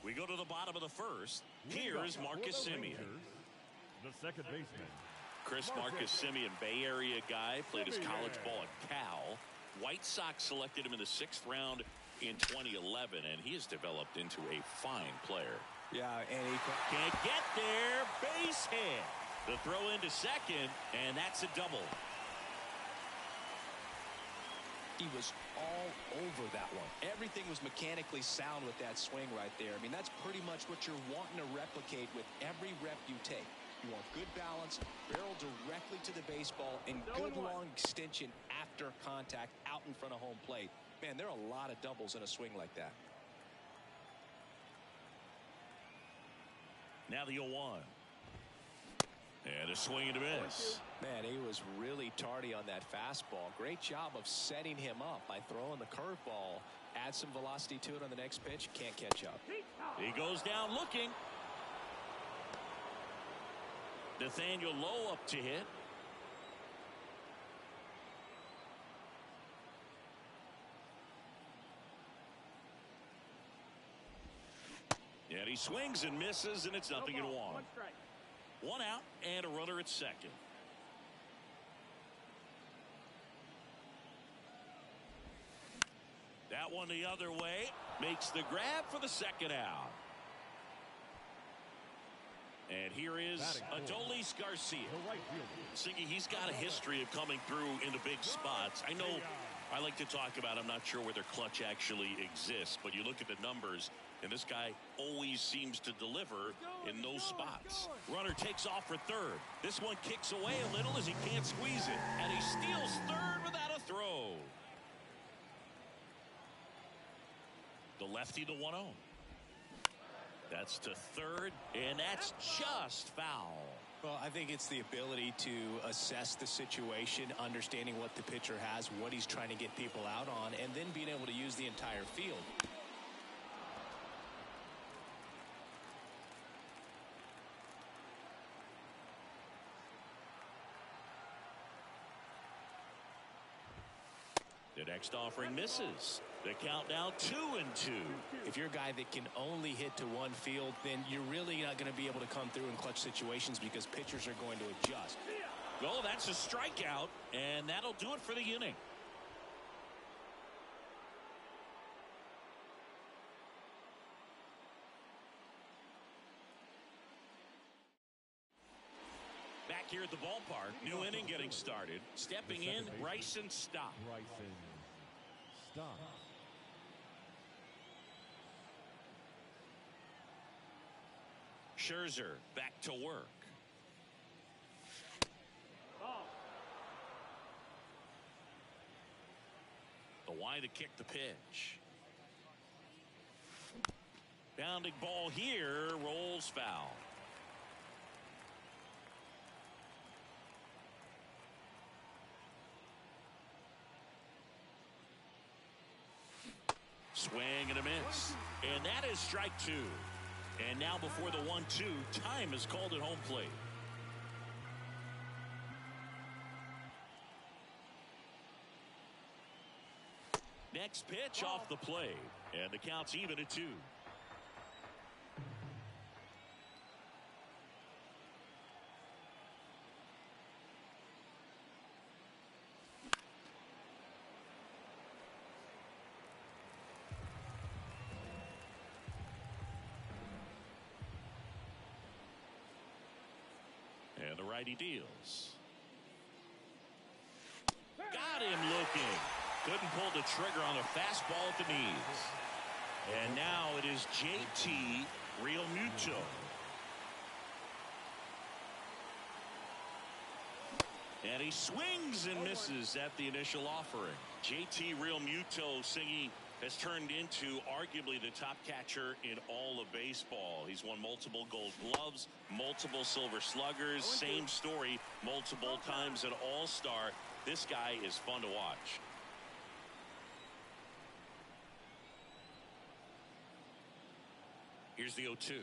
We go to the bottom of the first. Here's Marcus Semien. The second baseman. Chris Marcus Semien, Bay Area guy, played his college ball at Cal. White Sox selected him in the 6th round in 2011, and he has developed into a fine player. Yeah, and he can't get there. Base hit. The throw into second, and that's a double. He was all over that one. Everything was mechanically sound with that swing right there. I mean, that's pretty much what you're wanting to replicate with every rep you take. You want good balance, barrel directly to the baseball, and good long extension after contact out in front of home plate. Man, there are a lot of doubles in a swing like that. Now the 0-1. And a swing and a miss. Man, he was really tardy on that fastball. Great job of setting him up by throwing the curveball. Add some velocity to it on the next pitch. Can't catch up. He goes down looking. Nathaniel Lowe up to hit. And he swings and misses, and it's 0-1. 1 out and a runner at second. That one the other way. Makes the grab for the second out. And here is Adolis Garcia. Siggy, he's got a history of coming through into big spots. I know I like to talk about, I'm not sure whether clutch actually exists, but you look at the numbers, and this guy always seems to deliver in those spots. Runner takes off for third. This one kicks away a little as he can't squeeze it. And he steals third without a throw. The lefty, the 1-0. That's to third, and that's just foul. Well, I think it's the ability to assess the situation, understanding what the pitcher has, what he's trying to get people out on, and then being able to use the entire field. The next offering misses. The count now 2-2. If you're a guy that can only hit to one field, then you're really not going to be able to come through in clutch situations because pitchers are going to adjust. Oh, that's a strikeout, and that'll do it for the inning. Back here at the ballpark, new inning getting started. Stepping in, Bryson Stott. Scherzer back to work. The Y to kick the pitch. Bounding ball here, rolls foul. Swing and a miss. And that is strike 2. And now before the 1-2, time is called at home plate. Next pitch off the plate. And the count's even at 2. he deals. Got him looking. Couldn't pull the trigger on a fastball at the knees. And now it is JT Realmuto. And he swings and misses at the initial offering. JT Realmuto singing has turned into arguably the top catcher in all of baseball. He's won multiple gold gloves, multiple silver sluggers, same story, multiple times an all-star. This guy is fun to watch. Here's the 0-2.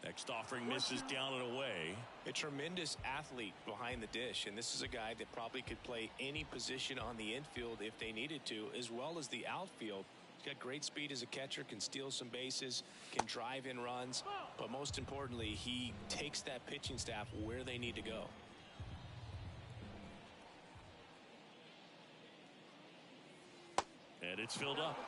Next offering misses down and away. A tremendous athlete behind the dish, and this is a guy that probably could play any position on the infield if they needed to, as well as the outfield. He's got great speed as a catcher, can steal some bases, can drive in runs, but most importantly, he takes that pitching staff where they need to go. And it's filled up.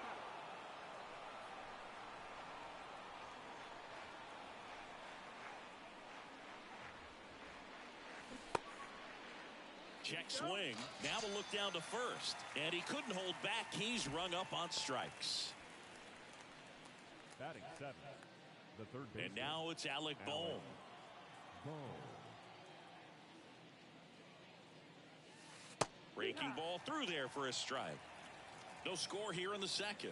Check swing. Now to look down to first. And he couldn't hold back. He's rung up on strikes. Batting seventh, the third baseman. And now it's Alec Bohm. Breaking ball through there for a strike. No score here in the second.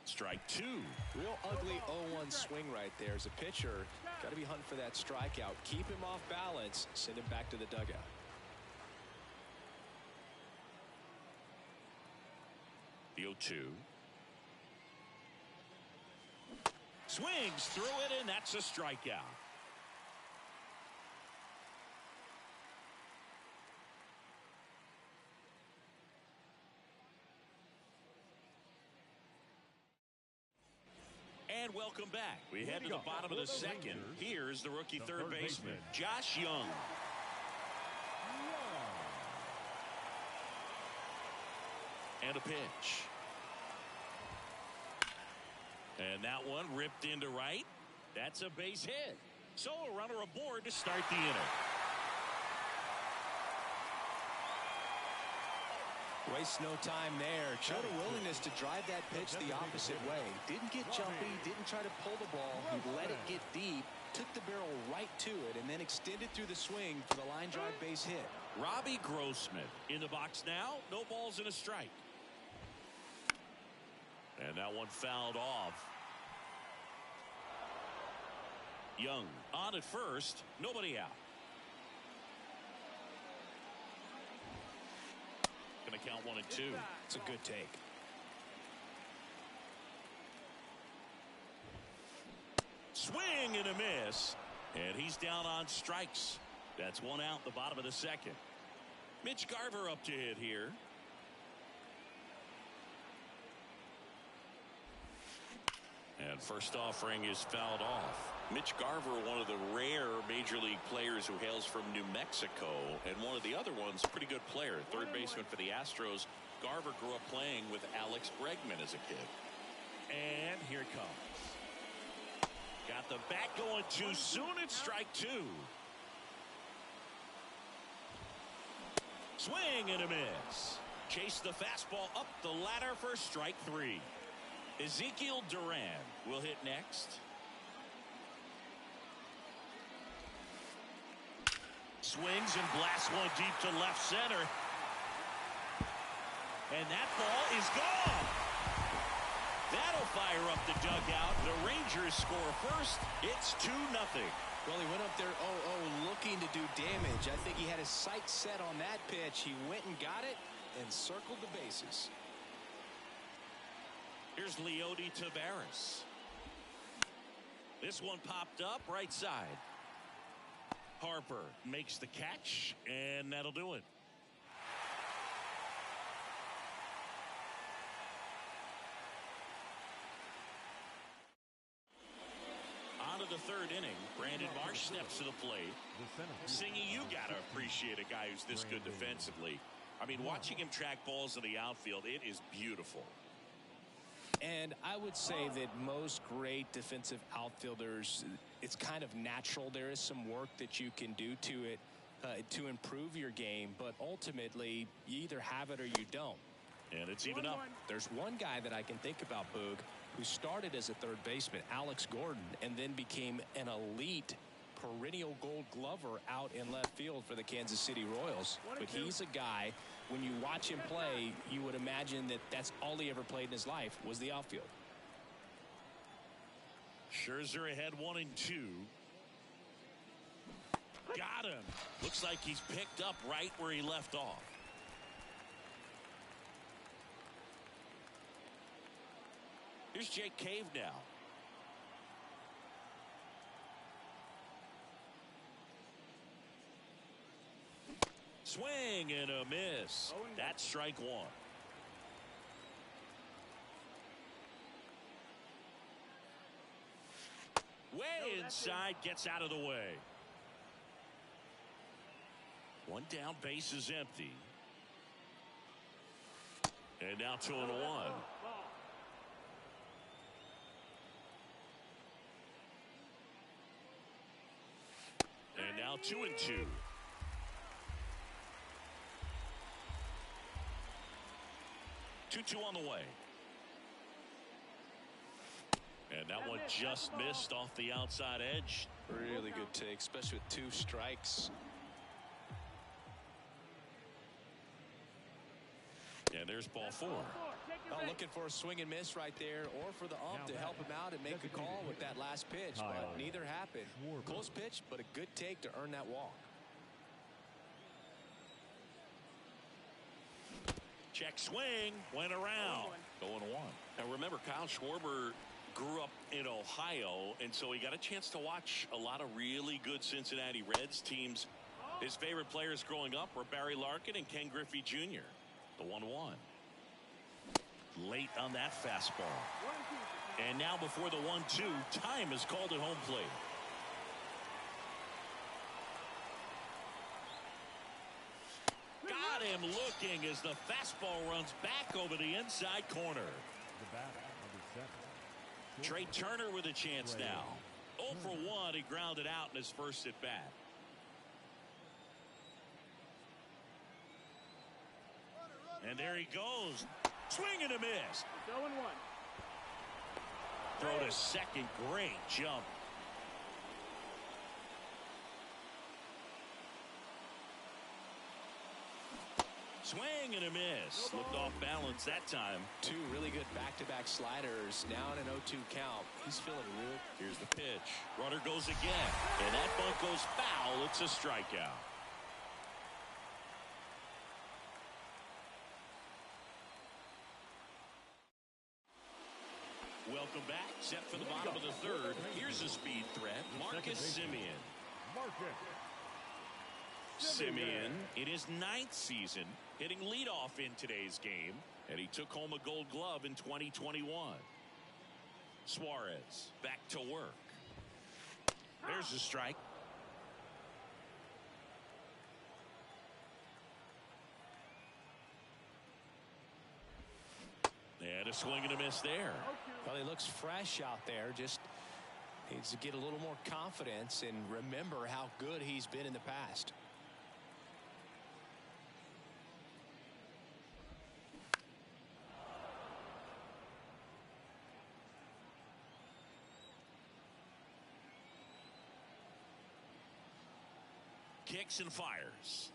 Strike two. Real ugly 0-1 swing right there. As a pitcher, got to be hunting for that strikeout. Keep him off balance. Send him back to the dugout. The 0-2. Swings through it, and that's a strikeout. And welcome back. We head to the bottom of the second. Here's the rookie third baseman, Josh Young. And a pitch. And that one ripped into right. That's a base hit. So a runner aboard to start the inning. Waste no time there. Showed a willingness to drive that pitch the opposite way. Didn't get jumpy, didn't try to pull the ball. He let it get deep, took the barrel right to it, and then extended through the swing for the line drive base hit. Robbie Grossman in the box now. No balls and a strike. And that one fouled off. Young on at first. Nobody out. Going to count 1 and 2. It's a good take. Swing and a miss. And he's down on strikes. That's 1 out, the bottom of the second. Mitch Garver up to hit here. And first offering is fouled off. Mitch Garver, one of the rare major league players who hails from New Mexico, and one of the other ones, a pretty good player, third baseman for the Astros. Garver grew up playing with Alex Bregman as a kid. And here it comes. Got the bat going too soon. It's strike 2. Swing and a miss. Chase the fastball up the ladder for strike 3. Ezekiel Duran will hit next. Swings and blasts one deep to left center. And that ball is gone. That'll fire up the dugout. The Rangers score first. It's 2-0. Well, he went up there 0-0 looking to do damage. I think he had his sights set on that pitch. He went and got it and circled the bases. Here's Leody Taveras. This one popped up right side. Harper makes the catch, and that'll do it. On to the third inning. Brandon Marsh steps to the plate. Singing, you got to appreciate a guy who's this good defensively. I mean, watching him track balls in the outfield, it is beautiful. And I would say that most great defensive outfielders, it's kind of natural. There is some work that you can do to it to improve your game, but ultimately you either have it or you don't. And it's even up. There's one guy that I can think about, Boog, who started as a third baseman, Alex Gordon, and then became an elite perennial Gold Glover out in left field for the Kansas City Royals. But he's a guy, when you watch him play, you would imagine that that's all he ever played in his life was the outfield. Scherzer ahead 1-2. Got him. Looks like he's picked up right where he left off. Here's Jake Cave now. Swing and a miss. That's strike one. Way inside, gets out of the way. One down, base is empty. And now 2-1. And now 2-2. Two on the way. And that one just missed off the outside edge. Really good take, especially with 2 strikes. And there's ball 4. Oh, looking for a swing and miss right there, or for the ump to help him out and make a call with that last pitch, but neither happened. Close pitch, but a good take to earn that walk. Check swing, went around. 0-1. Now remember, Kyle Schwarber grew up in Ohio, and so he got a chance to watch a lot of really good Cincinnati Reds teams. His favorite players growing up were Barry Larkin and Ken Griffey Jr. The 1-1. Late on that fastball. And now before the 1-2, time is called at home plate. Got him looking as the fastball runs back over the inside corner. The batter, number 7. Trey Turner with a chance now. 0 for 1. He grounded out in his first at bat. And there he goes. Swing and a miss. 0-1. Throw to second. Great jump. Swing and a miss. Looked off balance that time. 2 really good back-to-back sliders. Now in an 0-2 count. He's feeling real. Here's the pitch. Runner goes again. And that bunt goes foul. It's a strikeout. Welcome back. Set for the bottom of the third. Here's a speed threat. Marcus Semien. Semien in his 9th season, hitting leadoff in today's game, and he took home a Gold Glove in 2021. Suarez back to work. There's a strike. And a swing and a miss there. Well, he looks fresh out there. Just needs to get a little more confidence and remember how good he's been in the past. Kicks and fires.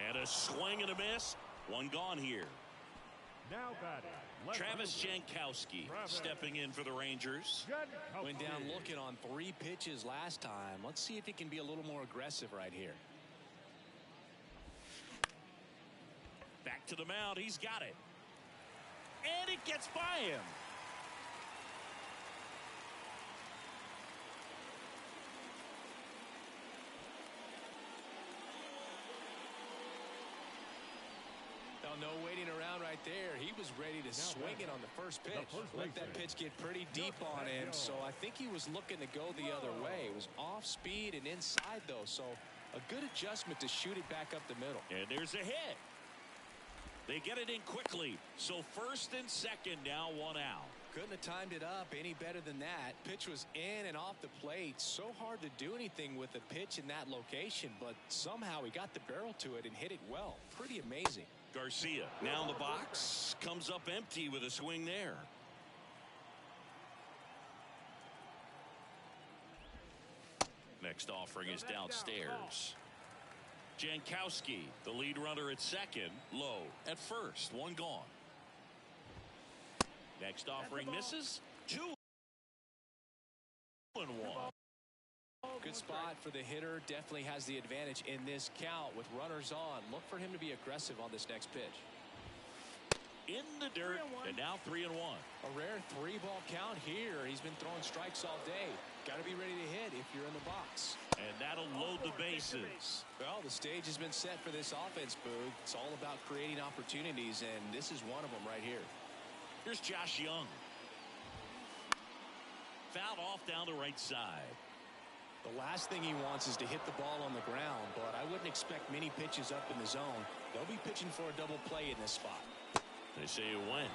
And a swing and a miss. One gone here. Now batting. Travis Jankowski stepping in for the Rangers. Went down looking on 3 pitches last time. Let's see if he can be a little more aggressive right here. Back to the mound. He's got it. And it gets by him. No waiting around right there. He was ready to swing it on the first pitch. Let that pitch get pretty deep on him, so I think he was looking to go the other way. It was off speed and inside, though, so A good adjustment to shoot it back up the middle. And there's a hit. They get it in quickly. So first and second, now one out. Couldn't have timed it up any better than that. Pitch was in and off the plate. So hard to do anything with a pitch in that location, but somehow he got the barrel to it and hit it well. Pretty amazing. Garcia now in the box. Comes up empty with a swing there. Next offering is downstairs. Jankowski, the lead runner at second, low at first, one gone. Next offering misses, 2-1. Good spot for the hitter. Definitely has the advantage in this count with runners on. Look for him to be aggressive on this next pitch. In the dirt, and now 3-1. A rare 3-ball count here. He's been throwing strikes all day. Got to be ready to hit if you're in the box. And that'll load the bases. Well, the stage has been set for this offense, Boog. It's all about creating opportunities, and this is one of them right here. Here's Josh Young. Fouled off down the right side. The last thing he wants is to hit the ball on the ground, but I wouldn't expect many pitches up in the zone. They'll be pitching for a double play in this spot. They say it went.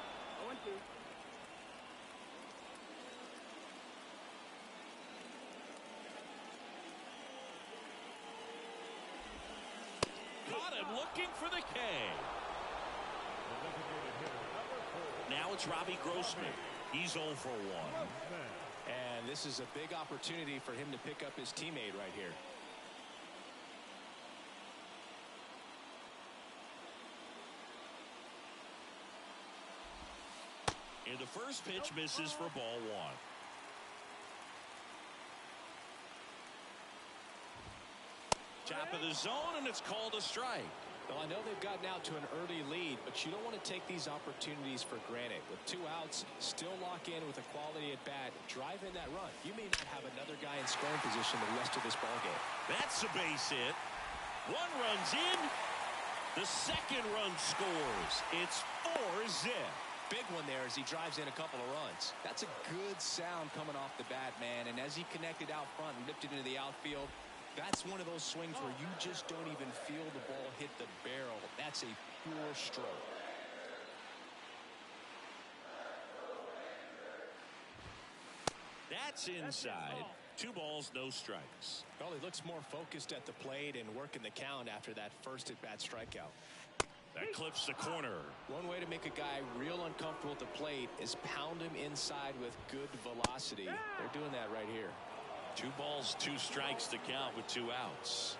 0-2. Caught him looking for the K. Now it's Robbie Grossman. He's 0 for 1. And this is a big opportunity for him to pick up his teammate right here. And the first pitch misses for ball 1. Top of the zone, and it's called a strike. Well, I know they've gotten out to an early lead, but you don't want to take these opportunities for granted. With 2 outs, still lock in with a quality at bat, drive in that run. You may not have another guy in scoring position the rest of this ball game. That's a base hit. 1 run's in. The second run scores. It's 4-zip. Big one there as he drives in a couple of runs. That's a good sound coming off the bat, man. And as he connected out front and lifted into the outfield, that's one of those swings where you just don't even feel the ball hit the barrel. That's a pure stroke. That's inside. 2 balls, no strikes. Well, he looks more focused at the plate and working the count after that first at-bat strikeout. That clips the corner. One way to make a guy real uncomfortable at the plate is pound him inside with good velocity. They're doing that right here. 2 balls, 2 strikes to count with 2 outs.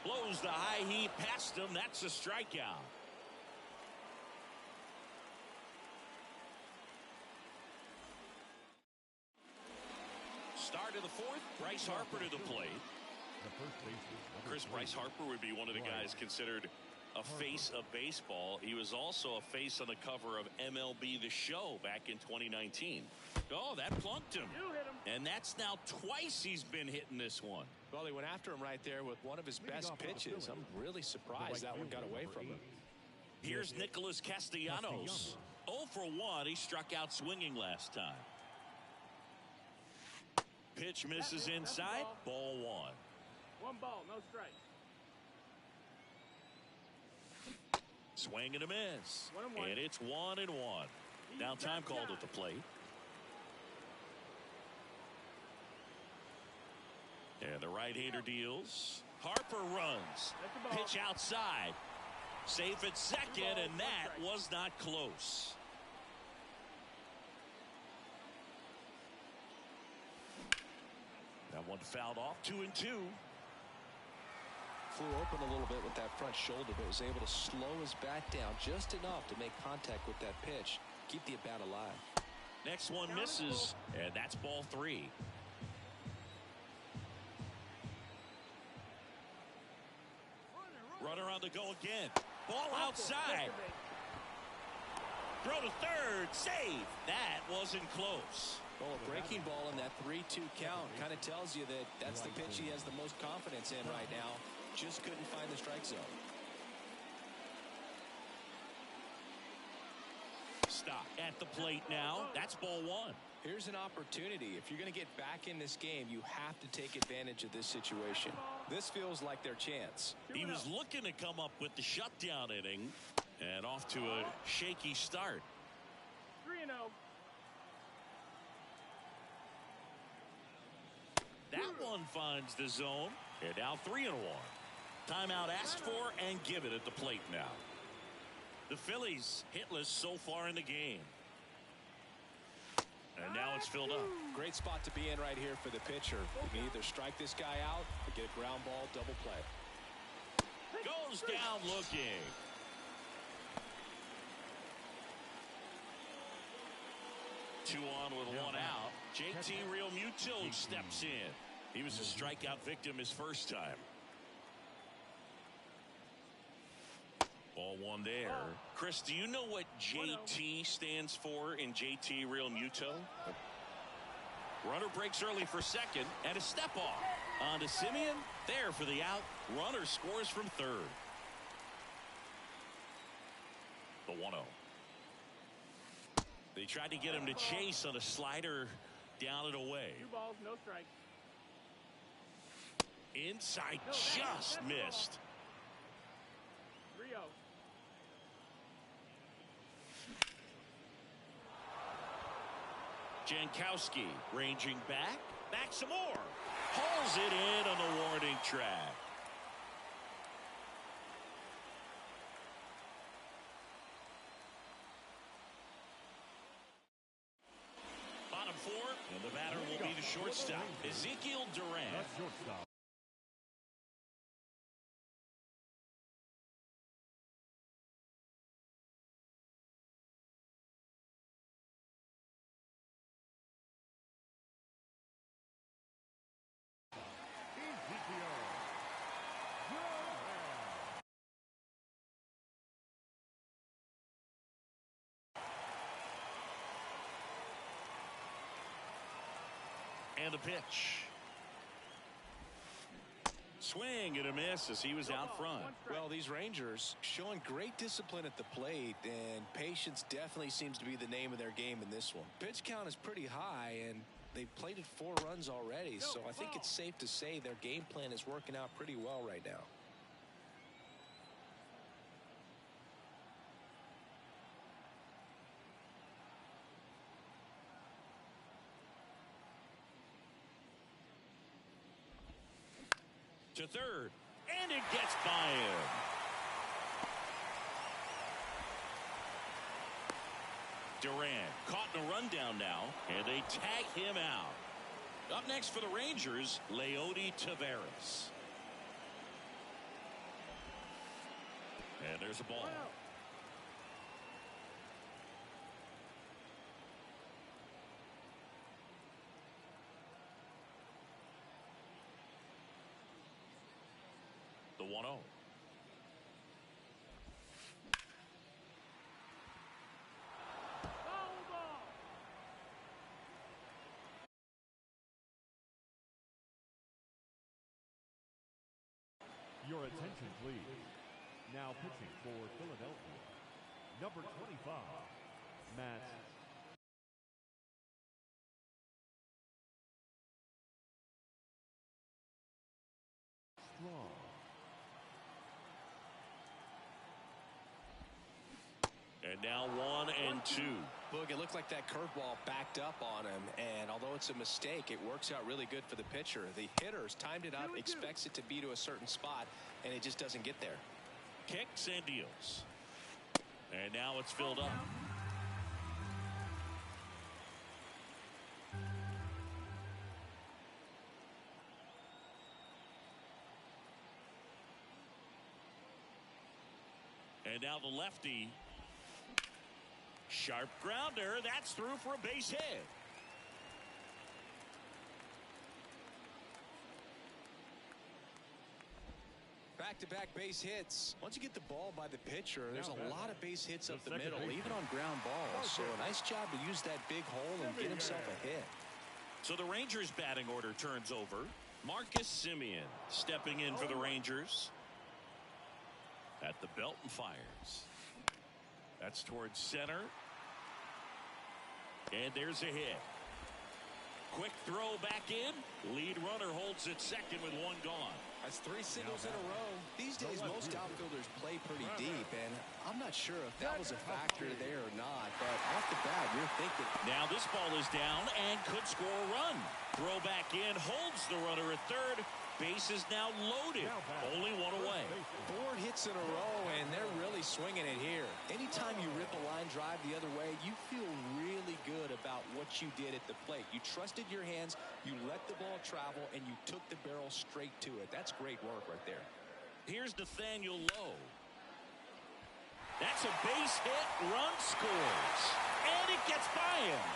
Blows the high heat past him. That's a strikeout. Start of the 4th. Bryce Harper to the plate. Chris, Bryce Harper would be one of the guys considered a face of baseball. He was also a face on the cover of MLB The Show back in 2019. Oh, that plunked him. And that's now twice he's been hitting this one. Well, he went after him right there with one of his best pitches. I'm really surprised that one got away from him. Here's Nicholas Castellanos. 0 for 1. He struck out swinging last time. Pitch misses inside. Ball 1. 1 ball, no strikes. Swing and a miss. 1-1. And it's 1-1. Now time called at the plate. And the right-hander deals. Harper runs. Pitch outside. Safe at second, and that was not close. That one fouled off. 2-2. Flew open a little bit with that front shoulder, but was able to slow his bat down just enough to make contact with that pitch. Keep the at-bat alive. Next one misses, and that's ball 3. Runner on the go again. Ball outside. Throw to third. Save. That wasn't close. Well, a breaking ball in that 3-2 count kind of tells you that that's the pitch he has the most confidence in right now. Just couldn't find the strike zone. Stop at the plate now. That's ball 1. Here's an opportunity. If you're going to get back in this game, you have to take advantage of this situation. This feels like their chance. He was looking to come up with the shutdown inning, and off to a shaky start. 3-0. That one finds the zone, and now 3-1. Timeout asked for and given at the plate now. The Phillies hitless so far in the game. And now it's filled up. Great spot to be in right here for the pitcher. You can either strike this guy out or get a ground ball double play. Goes down looking. Two on with one out. JT Realmuto steps in. He was a strikeout victim his first time. Ball one there. Chris, do you know what JT stands for in JT Realmuto? Runner breaks early for second, and a step off. On to Simeon. There for the out. Runner scores from third. The 1-0. They tried to get him to chase on a slider down and away. 2 balls, no strikes. Inside, just missed. 3-0. Jankowski ranging back some more. Hauls it in on the warning track. Bottom 4, and the batter will be the shortstop, Ezekiel Duran. That's shortstop. And a pitch. Swing and a miss as he was out front. Well, these Rangers showing great discipline at the plate, and patience definitely seems to be the name of their game in this one. Pitch count is pretty high, and they've plated 4 runs already, so I think it's safe to say their game plan is working out pretty well right now. To third, and it gets by him. Duran caught in a rundown now, and they tag him out. Up next for the Rangers, Leody Taveras. And there's a ball. The 1-0. Your attention, please. Now pitching for Philadelphia, number 25, Matt Strong. And now 1-2. Look, it looked like that curveball backed up on him, and although it's a mistake, it works out really good for the pitcher. The hitter's timed it up, expects it to be to a certain spot, and it just doesn't get there. Kicks and deals. And now it's filled up. And now the lefty. Sharp grounder. That's through for a base hit. Back-to-back base hits. Once you get the ball by the pitcher, there's a lot of base hits up the middle, even on ground balls. So a nice job to use that big hole and get himself a hit. So the Rangers batting order turns over. Marcus Simeon stepping in for the Rangers. At the belt and fires. That's towards center. And there's a hit. Quick throw back in. Lead runner holds it second with one gone. That's 3 singles in a row. These days, most outfielders play pretty deep, and I'm not sure if that was a factor there or not, but off the bat, you're thinking. Now this ball is down and could score a run. Throw back in, holds the runner at third. Base is now loaded. Only one away. 4 hits in a row, and they're really swinging it here. Anytime you rip a line drive the other way, you feel really good about what you did at the plate. You trusted your hands, you let the ball travel, and you took the barrel straight to it. That's great work right there. Here's Nathaniel Lowe. That's a base hit. Run scores. And it gets by him.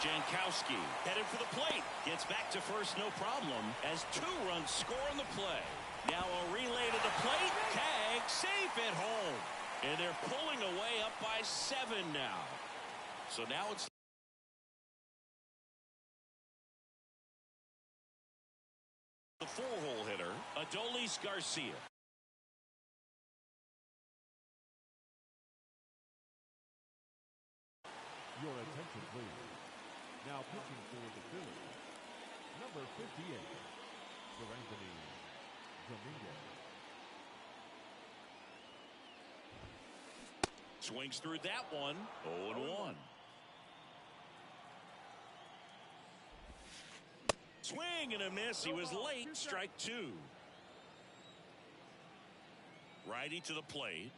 Jankowski headed for the plate. Gets back to first, no problem, as 2 runs score on the play. Now a relay to the plate. Tag, safe at home. And they're pulling away up by 7 now. So now it's the 4-hole hitter, Adolis Garcia. Your attention, please. Now pitching for the Phillies, number 58, Anthony Dominguez. Swings through that one. 0-1. Swing and a miss. He was late. Strike 2. Righty to the plate.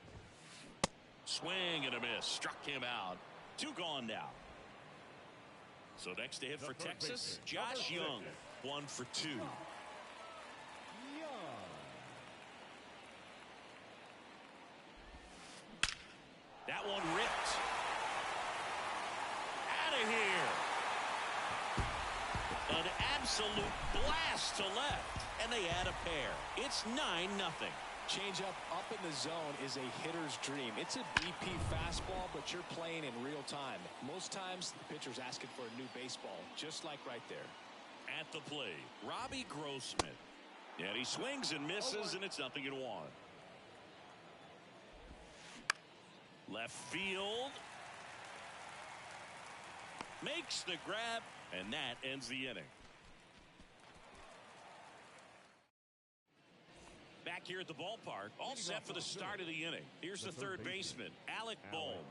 Swing and a miss. Struck him out. 2 gone now. So next to hit for Texas, Josh Young. 1 for 2. That one ripped. Out of here. An absolute blast to left. And they add a pair. It's 9-0. Change up in the zone is a hitter's dream. It's a BP fastball, but you're playing in real time. Most times, the pitcher's asking for a new baseball, just like right there. At the plate, Robbie Grossman. And he swings and misses, and it's 0-1. Left field. Makes the grab, and that ends the inning. Back here at the ballpark, all set for the start of the inning. Here's the third baseman, Alec Bohm.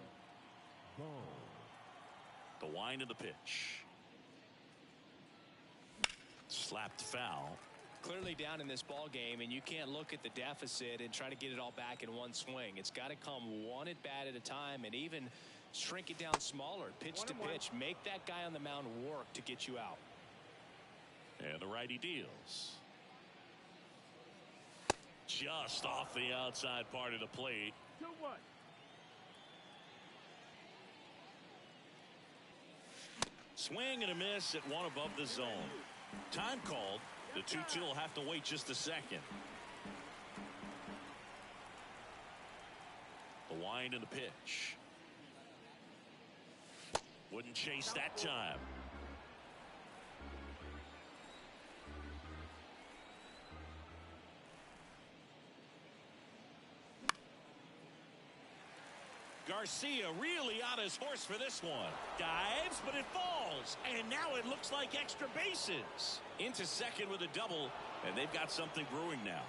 The wind of the pitch. Slapped foul. Clearly down in this ball game, and you can't look at the deficit and try to get it all back in one swing. It's got to come one at bat at a time, and even shrink it down smaller, pitch to pitch. Make that guy on the mound work to get you out. And the righty deals. Just off the outside part of the plate. 2-1. Swing and a miss at 1 above the zone. Time called. The 2-2 will have to wait just a second. The wind and the pitch. Wouldn't chase that time. Garcia really on his horse for this one. Dives, but it falls. And now it looks like extra bases. Into second with a double, and they've got something brewing now.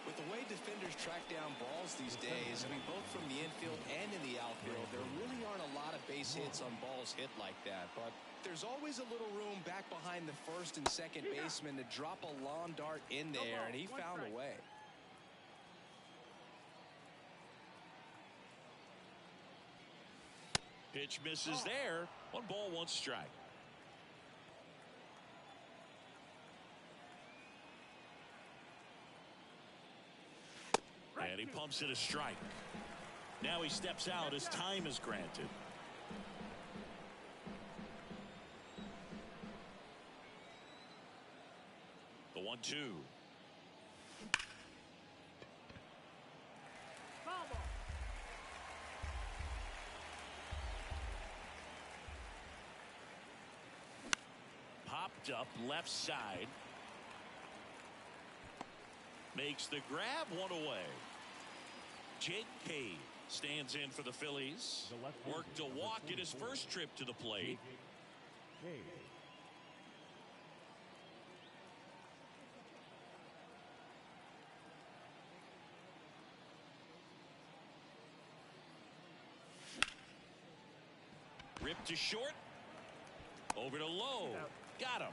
With the way defenders track down balls these days, I mean, both from the infield and in the outfield, there really aren't a lot of base hits on balls hit like that. But there's always a little room back behind the first and second baseman to drop a lawn dart in there, and he found a way. Pitch misses there. 1 ball, 1 strike. And he pumps it a strike. Now he steps out as time is granted. The 1-2. Popped up left side. Makes the grab, 1 away. Jake Cave Stands in for the Phillies. The left-hander, Worked a number walk in his 44. first trip to the plate. Hey. Ripped to short. Over to low. Got him.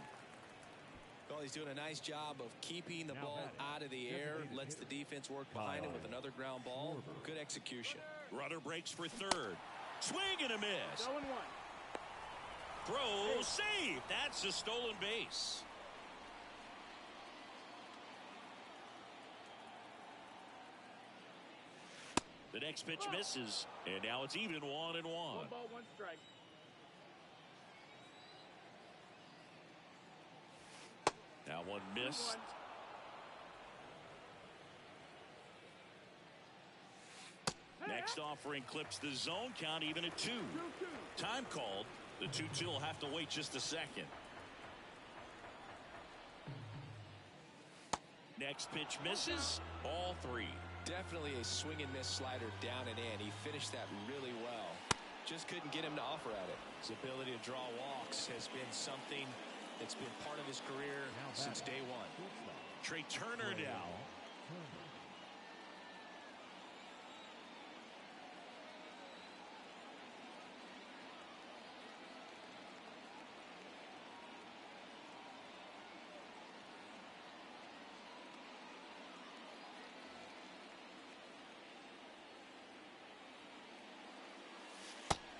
Well, he's doing a nice job of keeping the Now ball batting, out of the air, designated lets the hitter. defense work behind him with another ground ball. Good execution. Runner breaks for third. Swing and a miss. 0-1. Throw, save. That's a stolen base. The next pitch misses, and now it's even 1-1. 1 ball, 1 strike. Now one missed. 2-1. Next offering clips the zone count even at 2. 2-2. Time called. The 2-2 will have to wait just a second. Next pitch misses. Ball 3. Definitely a swing and miss slider down and in. He finished that really well. Just couldn't get him to offer at it. His ability to draw walks has been something that's been part of his career since day one. Trey Turner down.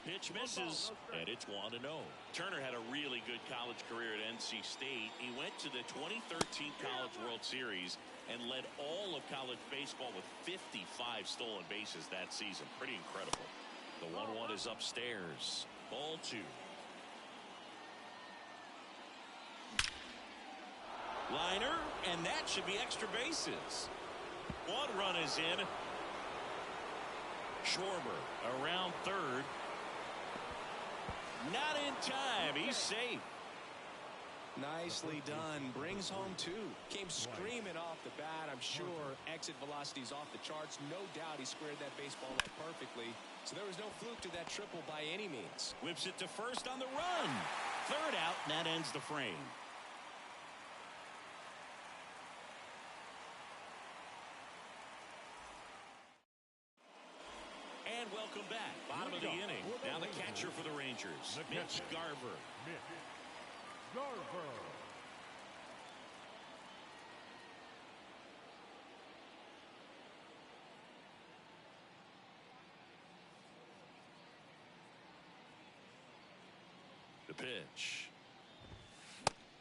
Pitch misses, and it's 1-0. Turner had a really good college career at NC State. He went to the 2013 College World Series and led all of college baseball with 55 stolen bases that season. Pretty incredible. The 1-1 is upstairs. Ball 2. Liner, and that should be extra bases. 1 run is in. Schwarber around third. Not in time. He's safe. Nicely done. Brings home 2. Came screaming off the bat. I'm sure exit velocity's off the charts. No doubt he squared that baseball up perfectly. So there was no fluke to that triple by any means. Whips it to first on the run. Third out, and that ends the frame. And welcome back. Bottom of the inning. Now the catcher for the Rangers, Mitch Garver. Mitch Garver. The pitch.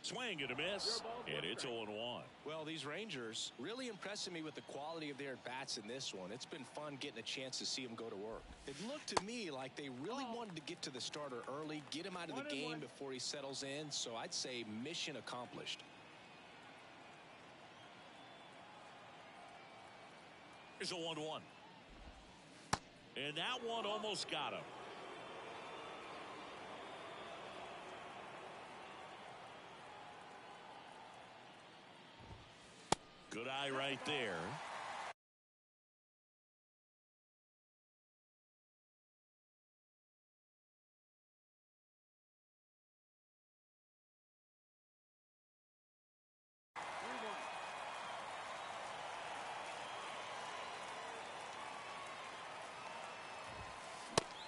Swing and a miss, and it's 0-1. Well, these Rangers really impressing me with the quality of their bats in this one. It's been fun getting a chance to see them go to work. It looked to me like they really wanted to get to the starter early, get him out of the game before he settles in. So I'd say mission accomplished. Here's a 1-1. And that one almost got him. Good eye right there.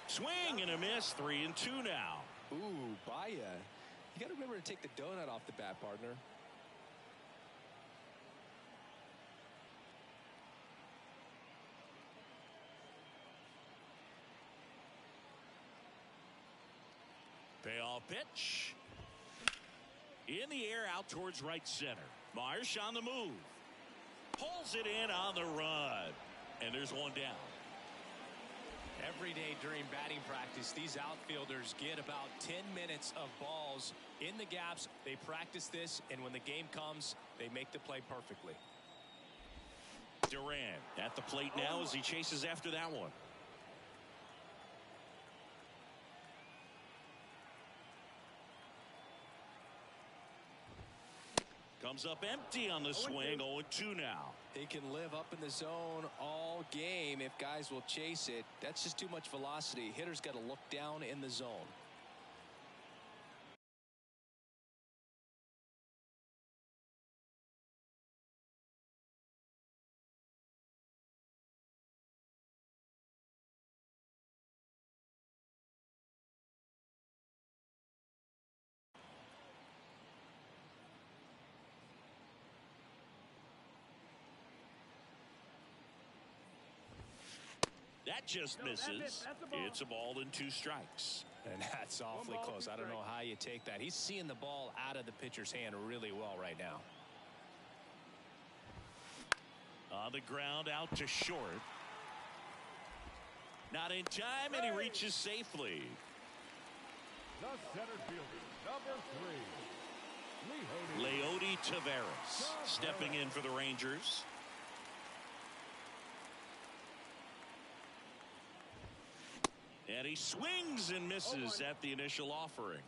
Swing and a miss. 3-2 now. Ooh, Baya. You got to remember to take the donut off the bat, partner. Payoff pitch. In the air out towards right center. Marsh on the move. Pulls it in on the run. And there's one down. Every day during batting practice, these outfielders get about 10 minutes of balls in the gaps. They practice this, and when the game comes, they make the play perfectly. Duran at the plate now as he chases after that one. Comes up empty on the swing. 0-2 now. He can live up in the zone all game if guys will chase it. That's just too much velocity. Hitter's got to look down in the zone. That just misses. It's a ball and 2 strikes. And that's awfully close. I don't know how you take that. He's seeing the ball out of the pitcher's hand really well right now. On the ground, out to short. Not in time, and he reaches safely. The center fielder, number 3, Leody Taveras stepping in for the Rangers. And he swings and misses at the initial offering.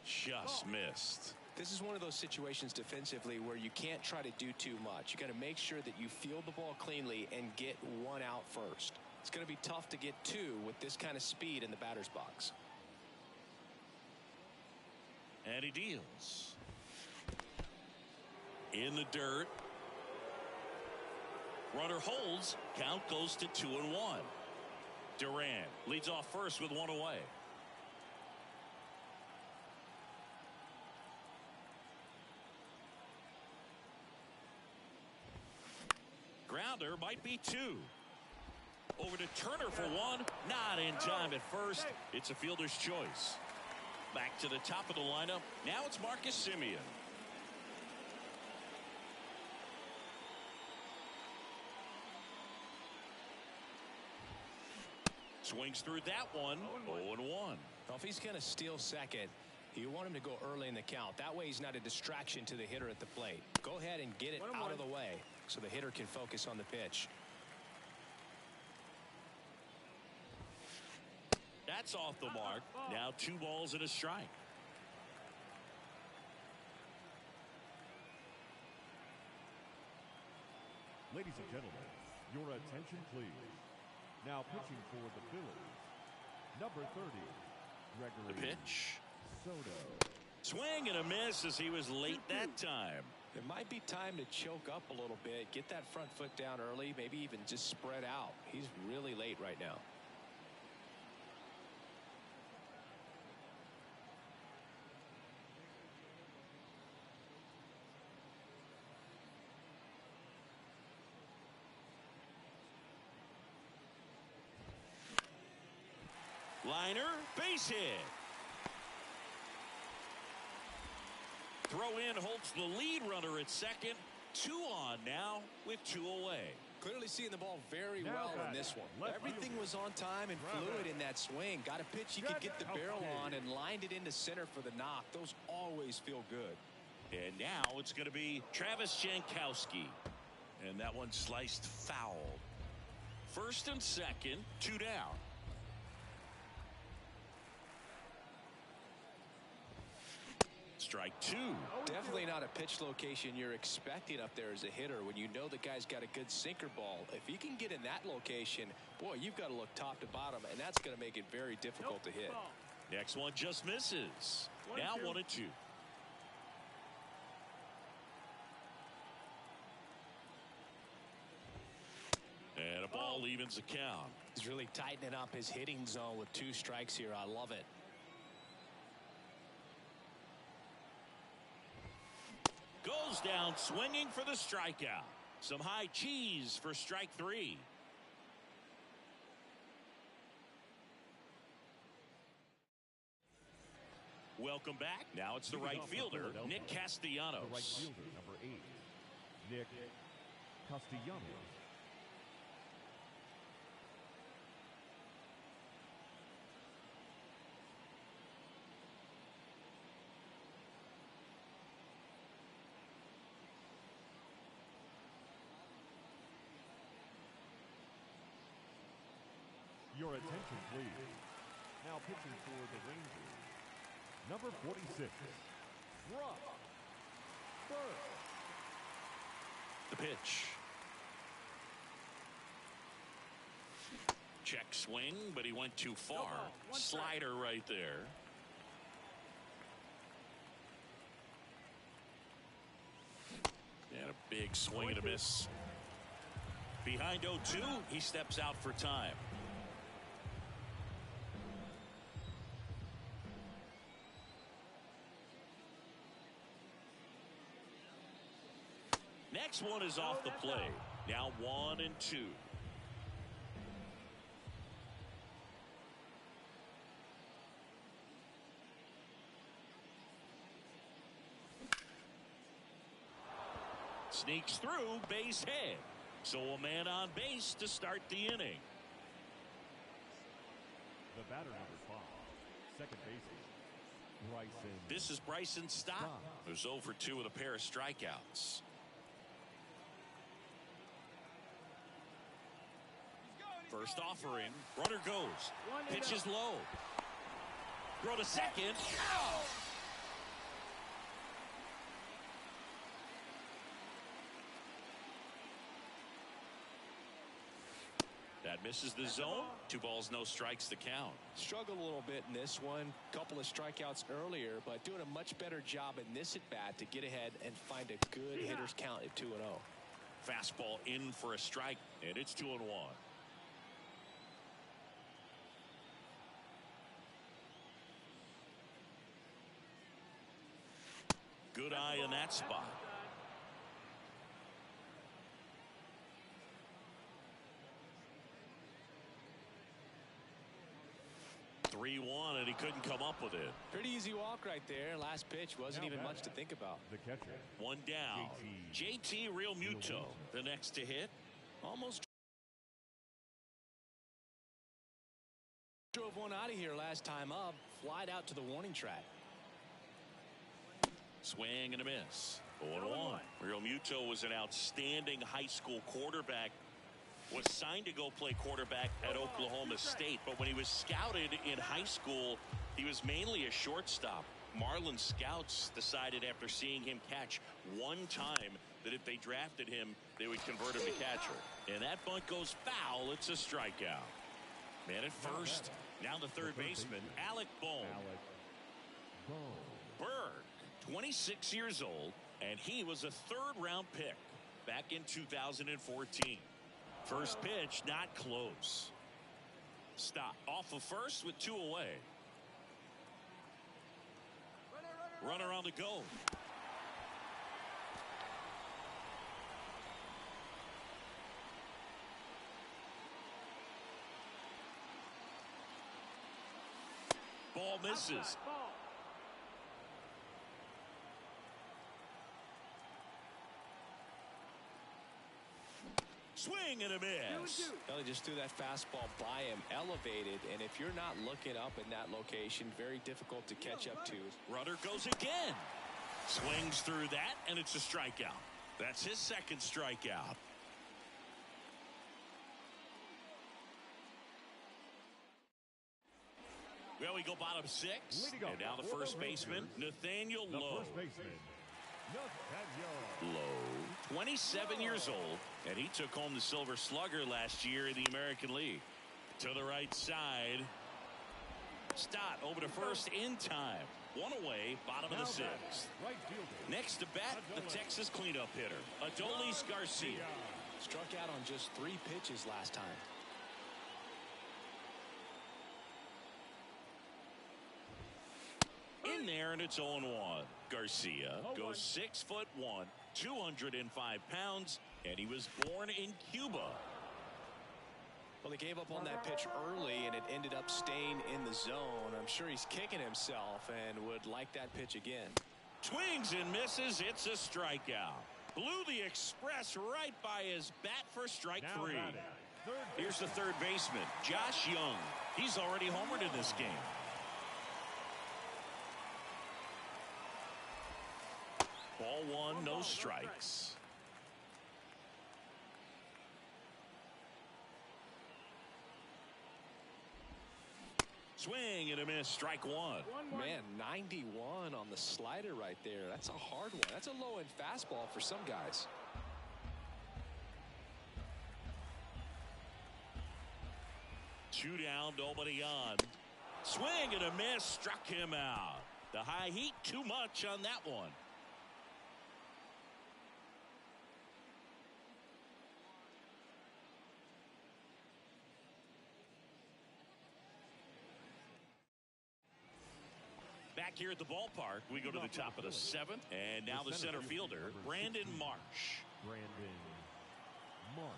Just missed. This is one of those situations defensively where you can't try to do too much. You got to make sure that you field the ball cleanly and get 1 out first. It's going to be tough to get 2 with this kind of speed in the batter's box. And he deals. In the dirt. Runner holds. Count goes to 2-1. Duran leads off first with 1 away. Grounder might be 2. Over to Turner for 1. Not in time at first. It's a fielder's choice. Back to the top of the lineup. Now it's Marcus Semien. Swings through that one. 0-1. Well, if he's going to steal second, you want him to go early in the count. That way he's not a distraction to the hitter at the plate. Go ahead and get it out of the way so the hitter can focus on the pitch. That's off the mark. Now 2 balls and a strike. Ladies and gentlemen, your attention please. Now pitching for the Phillies, number 30, The Gregory pitch. Soto. Swing and a miss as he was late that time. It might be time to choke up a little bit, get that front foot down early, maybe even just spread out. He's really late right now. Liner, base hit. Throw in holds the lead runner at second. 2 on now with 2 away. Clearly seeing the ball very well in this one. Everything was on time and fluid in that swing. Got a pitch you could get the barrel on and lined it into center for the knock. Those always feel good. And now it's going to be Travis Jankowski. And that one sliced foul. First and second, 2 down. Strike 2. Definitely not a pitch location you're expecting up there as a hitter when you know the guy's got a good sinker ball. If he can get in that location, boy, you've got to look top to bottom, and that's going to make it very difficult to hit. Next one just misses. Now 1-2. And a ball evens the count. He's really tightening up his hitting zone with 2 strikes here. I love it. Goes down swinging for the strikeout. Some high cheese for strike 3. Welcome back. Now it's the right fielder, Nick Castellanos. The right fielder, number 8, Nick Castellanos. Your attention, please. Now pitching for the Rangers, Number 46, Russ Burke. The pitch. Check swing, but he went too far. Slider right there. And a big swing and a miss. Behind 0-2, he steps out for time. Next one is off the play. Now 1-2. Sneaks through, base hit. So a man on base to start the inning. The batter, number 5, second baseman, Bryson. This is Bryson Stott, who's 0 for 2 with a pair of strikeouts. First offering, runner goes. Pitch is low. Throw to second. Ow! That misses the zone. 2 balls, no strikes to count. Struggled a little bit in this one. Couple of strikeouts earlier, but doing a much better job in this at bat to get ahead and find a good hitter's count at 2-0. Fastball in for a strike, and it's 2-1. Good eye in that spot. (3-1), and he couldn't come up with it. Pretty easy walk right there. Last pitch wasn't even much to think about. The catcher. 1 down. JT Realmuto, the next to hit. Almost Drove one out of here last time up. Flied out to the warning track. swing and a miss. 0-1. Realmuto was an outstanding high school quarterback. Was signed to go play quarterback at Oklahoma State, but when he was scouted in high school, he was mainly a shortstop. Marlin scouts decided after seeing him catch one time that if they drafted him, they would convert him to catcher. And that bunt goes foul. It's a strikeout. Man at first. Now the third baseman, Alec Bohm. Berg, 26 years old, and he was a third-round pick back in 2014. First pitch, not close. Stop. Off of first with 2 away. Runner on the go. Ball misses. Swing and a miss. Well, he just threw that fastball by him, elevated, and if you're not looking up in that location, very difficult to catch up to. Runner goes again. Swings through that, and it's a strikeout. That's his second strikeout. Well, we go bottom 6, and now the first baseman, Nathaniel Lowe. Lowe, 27 years old, and he took home the Silver Slugger last year in the American League. To the right side. Stott over to first in time. 1 away, bottom of the 6th. Next to bat, the Texas cleanup hitter, Adolis Garcia. Struck out on just 3 pitches last time. In there, and it's 0-1. Garcia goes 6'1", 205 pounds, and he was born in Cuba. Well, they gave up on that pitch early, and it ended up staying in the zone. I'm sure he's kicking himself and would like that pitch again. Swings and misses. It's a strikeout. Blew the express right by his bat for strike 3. Here's the third baseman, Josh Young. He's already homered in this game. Ball 1, no strikes. Swing and a miss. Strike one. Man, 91 on the slider right there. That's a hard one. That's a low-end fastball for some guys. Two down, nobody on. Swing and a miss. Struck him out. The high heat, too much on that one. Back here at the ballpark, we go to the top of the seventh, and now the center fielder, Brandon Marsh. Brandon Marsh.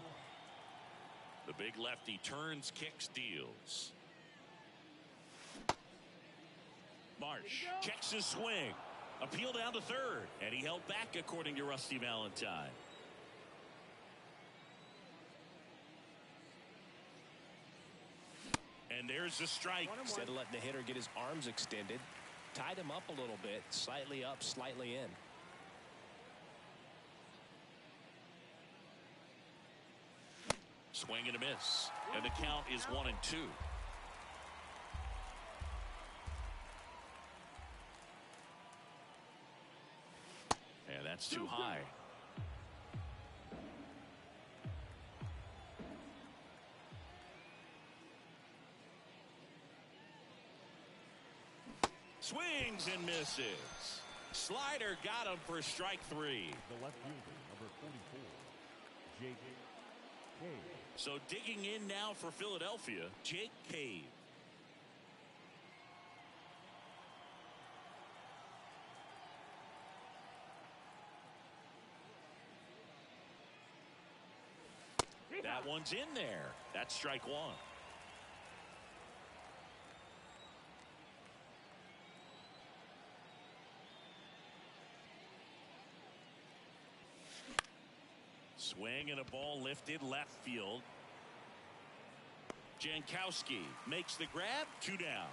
The big lefty turns, kicks, deals. Marsh checks his swing. Appeal down to third, and he held back according to Rusty Valentine. And there's the strike. Instead of letting the hitter get his arms extended, tied him up a little bit, slightly up, slightly in. Swing and a miss, and the count is 1-2. And that's too high. Swings and misses. Slider got him for strike three. The left fielder, number 44, Jake Cave. So digging in now for Philadelphia, Jake Cave. That one's in there. That's strike one. Swing and a ball lifted left field. Jankowski makes the grab. 2 down.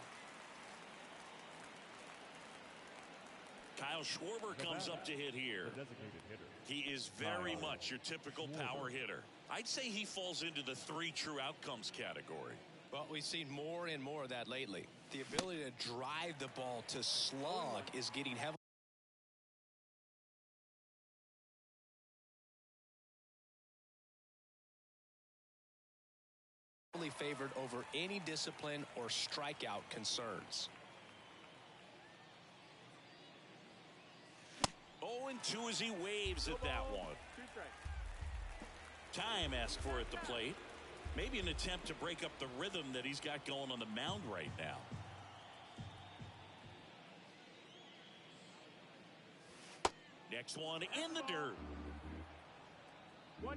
Kyle Schwarber comes up to hit here. The designated hitter. He is very much your typical power hitter. I'd say he falls into the 3 true outcomes category. Well, we've seen more and more of that lately. The ability to drive the ball to slug is getting heavily favored over any discipline or strikeout concerns. 0-2 as he waves at that one. Time asked for at the plate. Maybe an attempt to break up the rhythm that he's got going on the mound right now. Next one in the dirt. 1-2.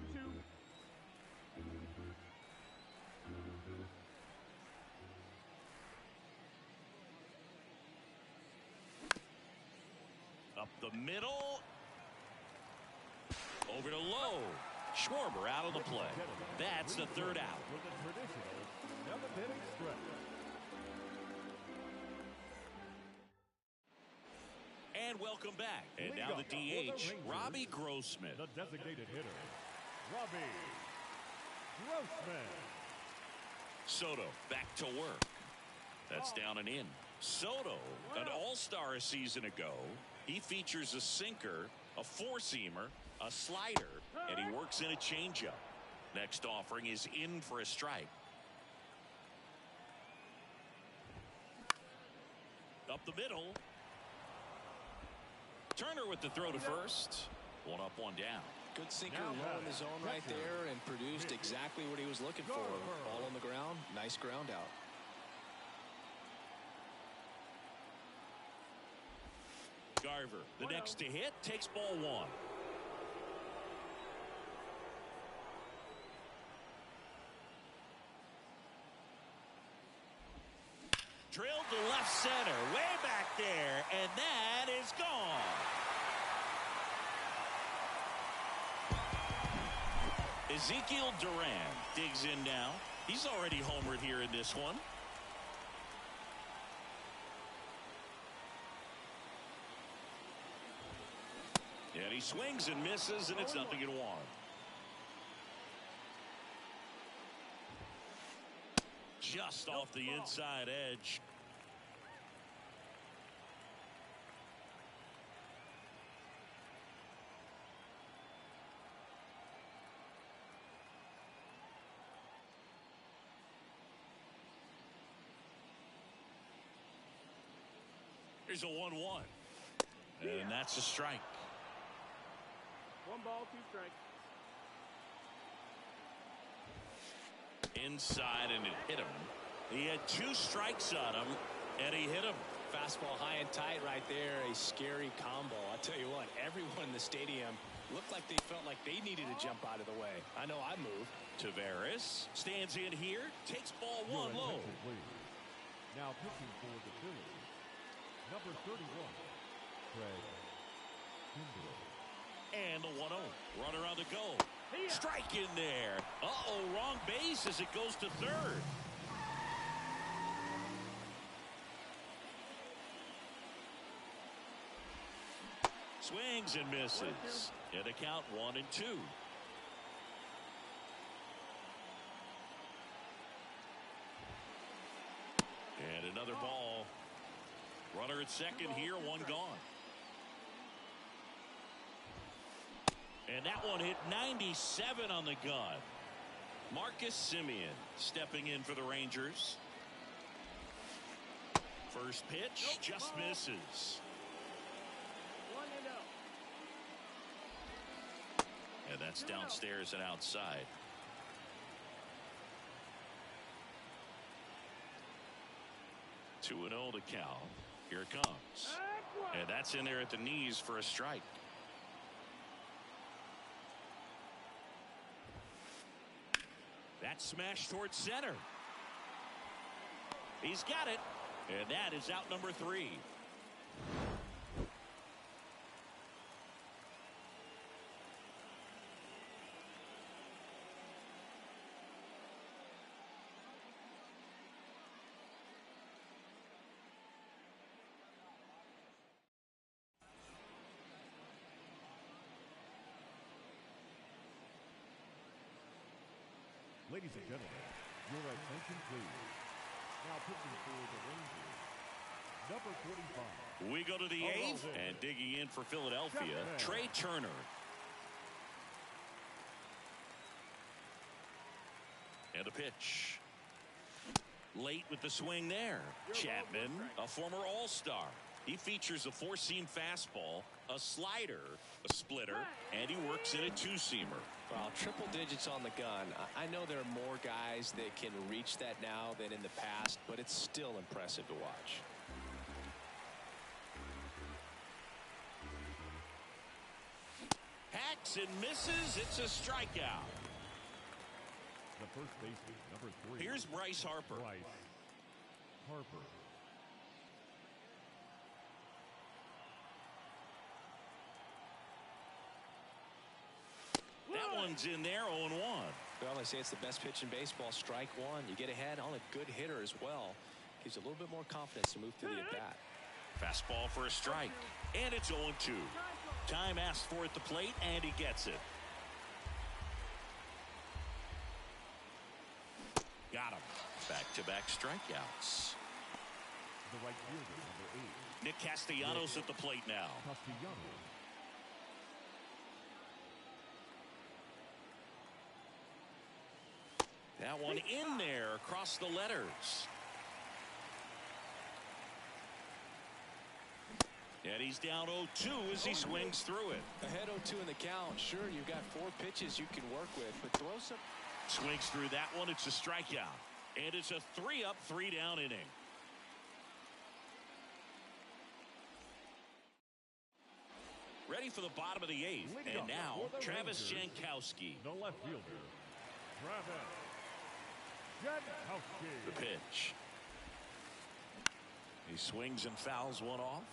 Up the middle. Over to low. Schwarber out of the play. That's the third out. With a traditional 7th-inning stretch. And welcome back. And now the DH, Robbie Grossman. The designated hitter, Robbie Grossman. Soto back to work. That's down and in. Soto, an all-star a season ago. He features a sinker, a four-seamer, a slider, and he works in a changeup. Next offering is in for a strike. Up the middle. Turner with the throw to first. One up, one down. Good sinker low in the zone right there and produced exactly what he was looking for. Ball on the ground. Nice ground out. Garver, the next to hit, takes ball one. Drilled to left center, way back there, and that is gone. Ezekiel Duran digs in now. He's already homered here in this one. And he swings and misses, and it's 0-1. just off the inside edge. Here's a 1-1. And that's a strike. 1 ball, 2 strikes. Inside, and it hit him. He had 2 strikes on him, and he hit him. Fastball high and tight right there. A scary combo. I'll tell you what, everyone in the stadium looked like they felt like they needed to jump out of the way. I know I moved. Tavares stands in here, takes ball 1 low. Now pitching for the Phillies, number 31, Craig Kimbrel. And the 1-0. Runner on the go. Strike in there. Uh-oh, wrong base as it goes to third. Swings and misses. And a count 1-2. And another ball. Runner at second here, 1 gone. And that one hit 97 on the gun. Marcus Semien stepping in for the Rangers. First pitch just misses. 1-0. And that's downstairs and outside. Two 2-0 to count. Here it comes. And that's in there at the knees for a strike. That smash towards center. He's got it. And that is out number 3. Ladies and gentlemen, your attention please. Now pitching for the Rangers, number 45. We go to the 8th, and digging in for Philadelphia, Trey Turner. And a pitch. Late with the swing there. Chapman, a former All-Star. He features a 4-seam fastball, a slider, a splitter, and he works in a 2-seamer. Well, triple digits on the gun. I know there are more guys that can reach that now than in the past, but it's still impressive to watch. Hacks and misses. It's a strikeout. The first baseman, number 3. Here's Bryce Harper. Bryce Harper. That one's in there, 0-1. Well, they say it's the best pitch in baseball. Strike 1. You get ahead on a good hitter as well. Gives you a little bit more confidence to move to the at-bat. Fastball for a strike. And it's 0-2. Time asked for at the plate, and he gets it. Got him. Back-to-back strikeouts. The right fielder, number 8. Nick Castellanos at the plate now. Castellanos. That one in there across the letters. And he's down 0-2 as he swings through it. Ahead 0-2 in the count. Sure, you've got 4 pitches you can work with, but throw some. Swings through that one. It's a strikeout. And it's a 3-up, 3-down inning. Ready for the bottom of the 8th. And now, Travis Jankowski. The left fielder, Travis Jankowski. The pitch. He swings and fouls one off.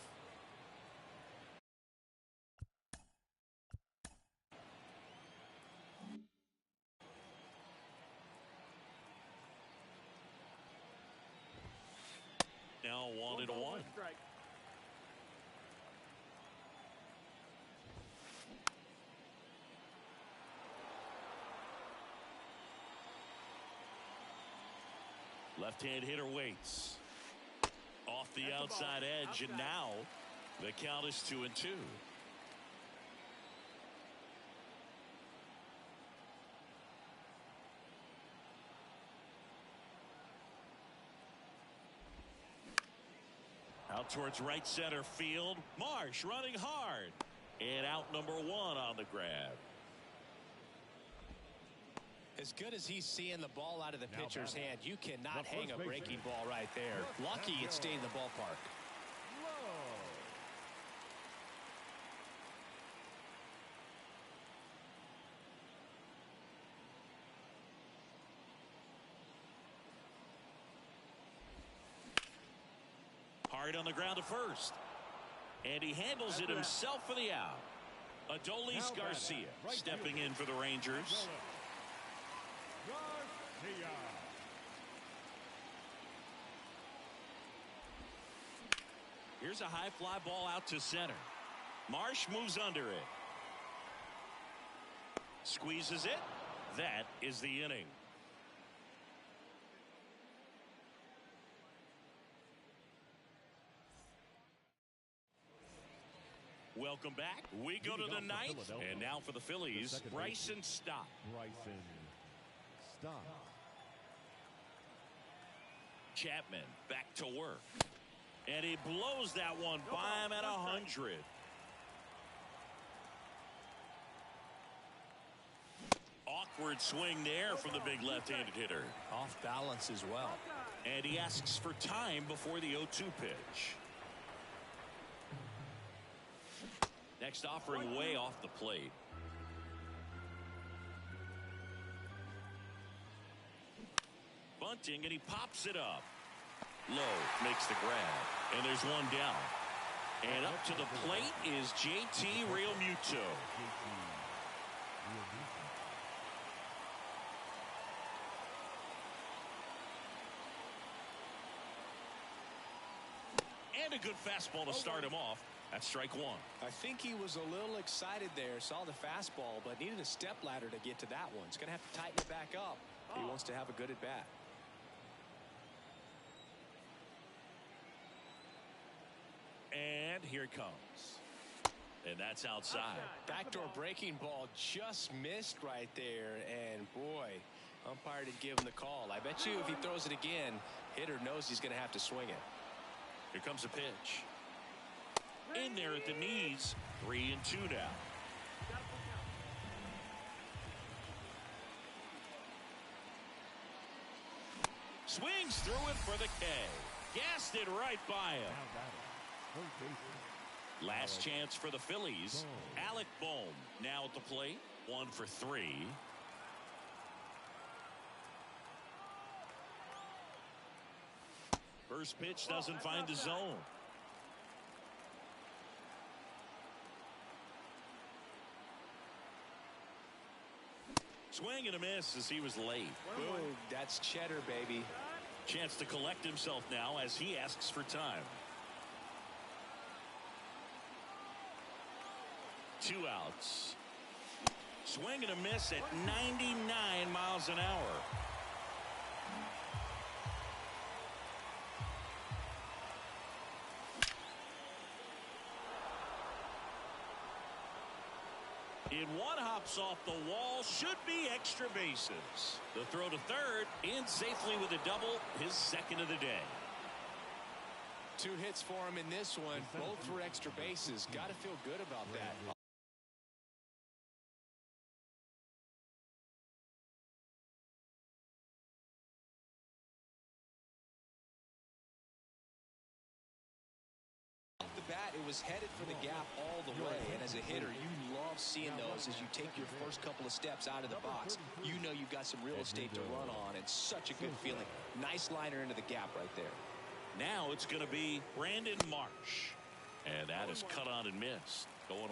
Now 1-1. Left-hand hitter waits. Off the outside edge, and now the count is 2-2. Out towards right center field. Marsh running hard. And out number 1 on the grab. As good as he's seeing the ball out of the pitcher's hand, you cannot hang a breaking ball right there. Lucky it stayed in the ballpark. Hard on the ground to first. And he handles it himself for the out. Adolis Garcia stepping in for the Rangers. Here's a high fly ball out to center. Marsh moves under it. Squeezes it. That is the inning. Welcome back. We go to the 9th. And now for the Phillies, Bryson Stott. Chapman back to work. And he blows that one by him at 100. Awkward swing there from the big left-handed hitter. Off balance as well. And he asks for time before the 0-2 pitch. Next offering way off the plate. Bunting, and he pops it up. Low makes the grab. And there's one down. And up to the plate is JT Realmuto. And a good fastball to start him off. That's strike 1. I think he was a little excited there, saw the fastball, but needed a step ladder to get to that one. He's going to have to tighten it back up. He wants to have a good at bat. And here it comes. And that's outside. Backdoor breaking ball just missed right there. And boy, umpire did give him the call. I bet you if he throws it again, hitter knows he's going to have to swing it. Here comes a pitch. In there at the knees. 3-2 now. Swings through it for the K. Gassed it right by him. Last chance for the Phillies. Alec Bohm now at the plate. 1 for 3. First pitch doesn't find the zone. Swing and a miss as he was late. Boom, that's cheddar, baby. Chance to collect himself now as he asks for time. 2 outs. Swing and a miss at 99 miles an hour. In one hops off the wall, should be extra bases. The throw to third, in safely with a double, his second of the day. 2 hits for him in this one, both for extra bases. Got to feel good about that. Bat, it was headed for the gap all the way, and as a hitter you love seeing those as you take your first couple of steps out of the box. You know you've got some real estate to run on, and such a good feeling. Nice liner into the gap right there. Now it's going to be Brandon Marsh, and that is cut on and missed. 0-1.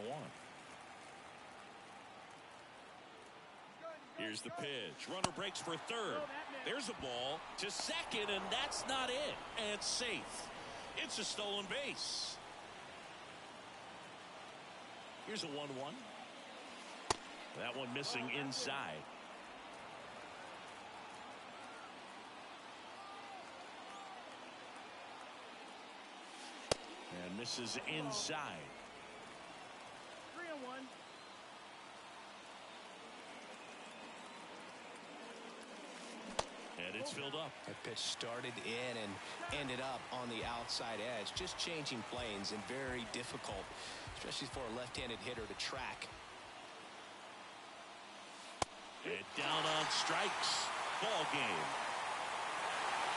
Here's the pitch. Runner breaks for third. There's a ball to second, and that's not it. And safe. It's a stolen base. Here's a 1-1. That one missing inside. Misses inside. 3-1. And it's filled up. That pitch started in and ended up on the outside edge. Just changing planes and very difficult, especially for a left-handed hitter to track. And down on strikes. Ball game.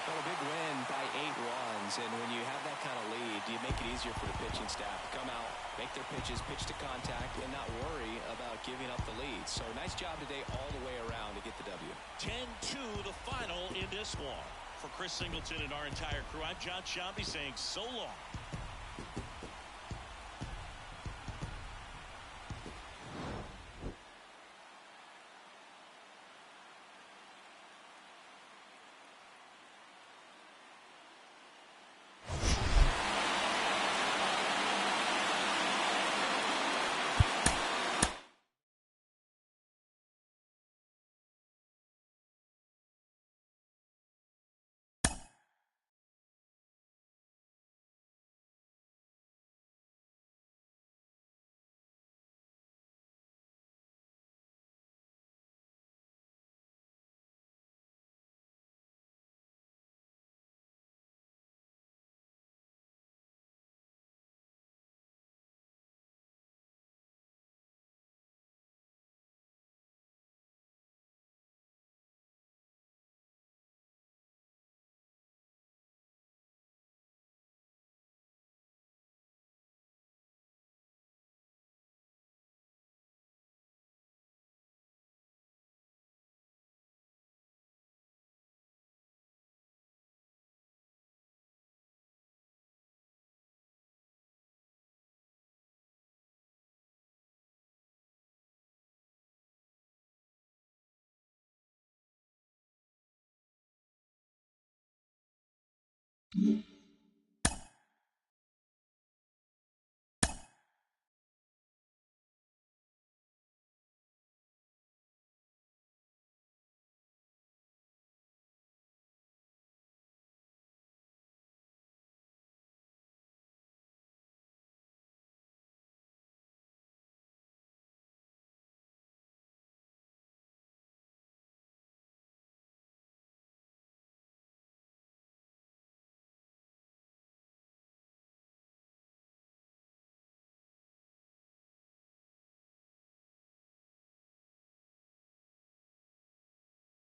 Well, a big win by 8 runs, and when you have that kind of lead, you make it easier for the pitching staff to come out, make their pitches, pitch to contact, and not worry about giving up the lead. So nice job today all the way around to get the W. 10-2 the final in this one. For Chris Singleton and our entire crew, I'm John Shambi saying so long. Mm-hmm.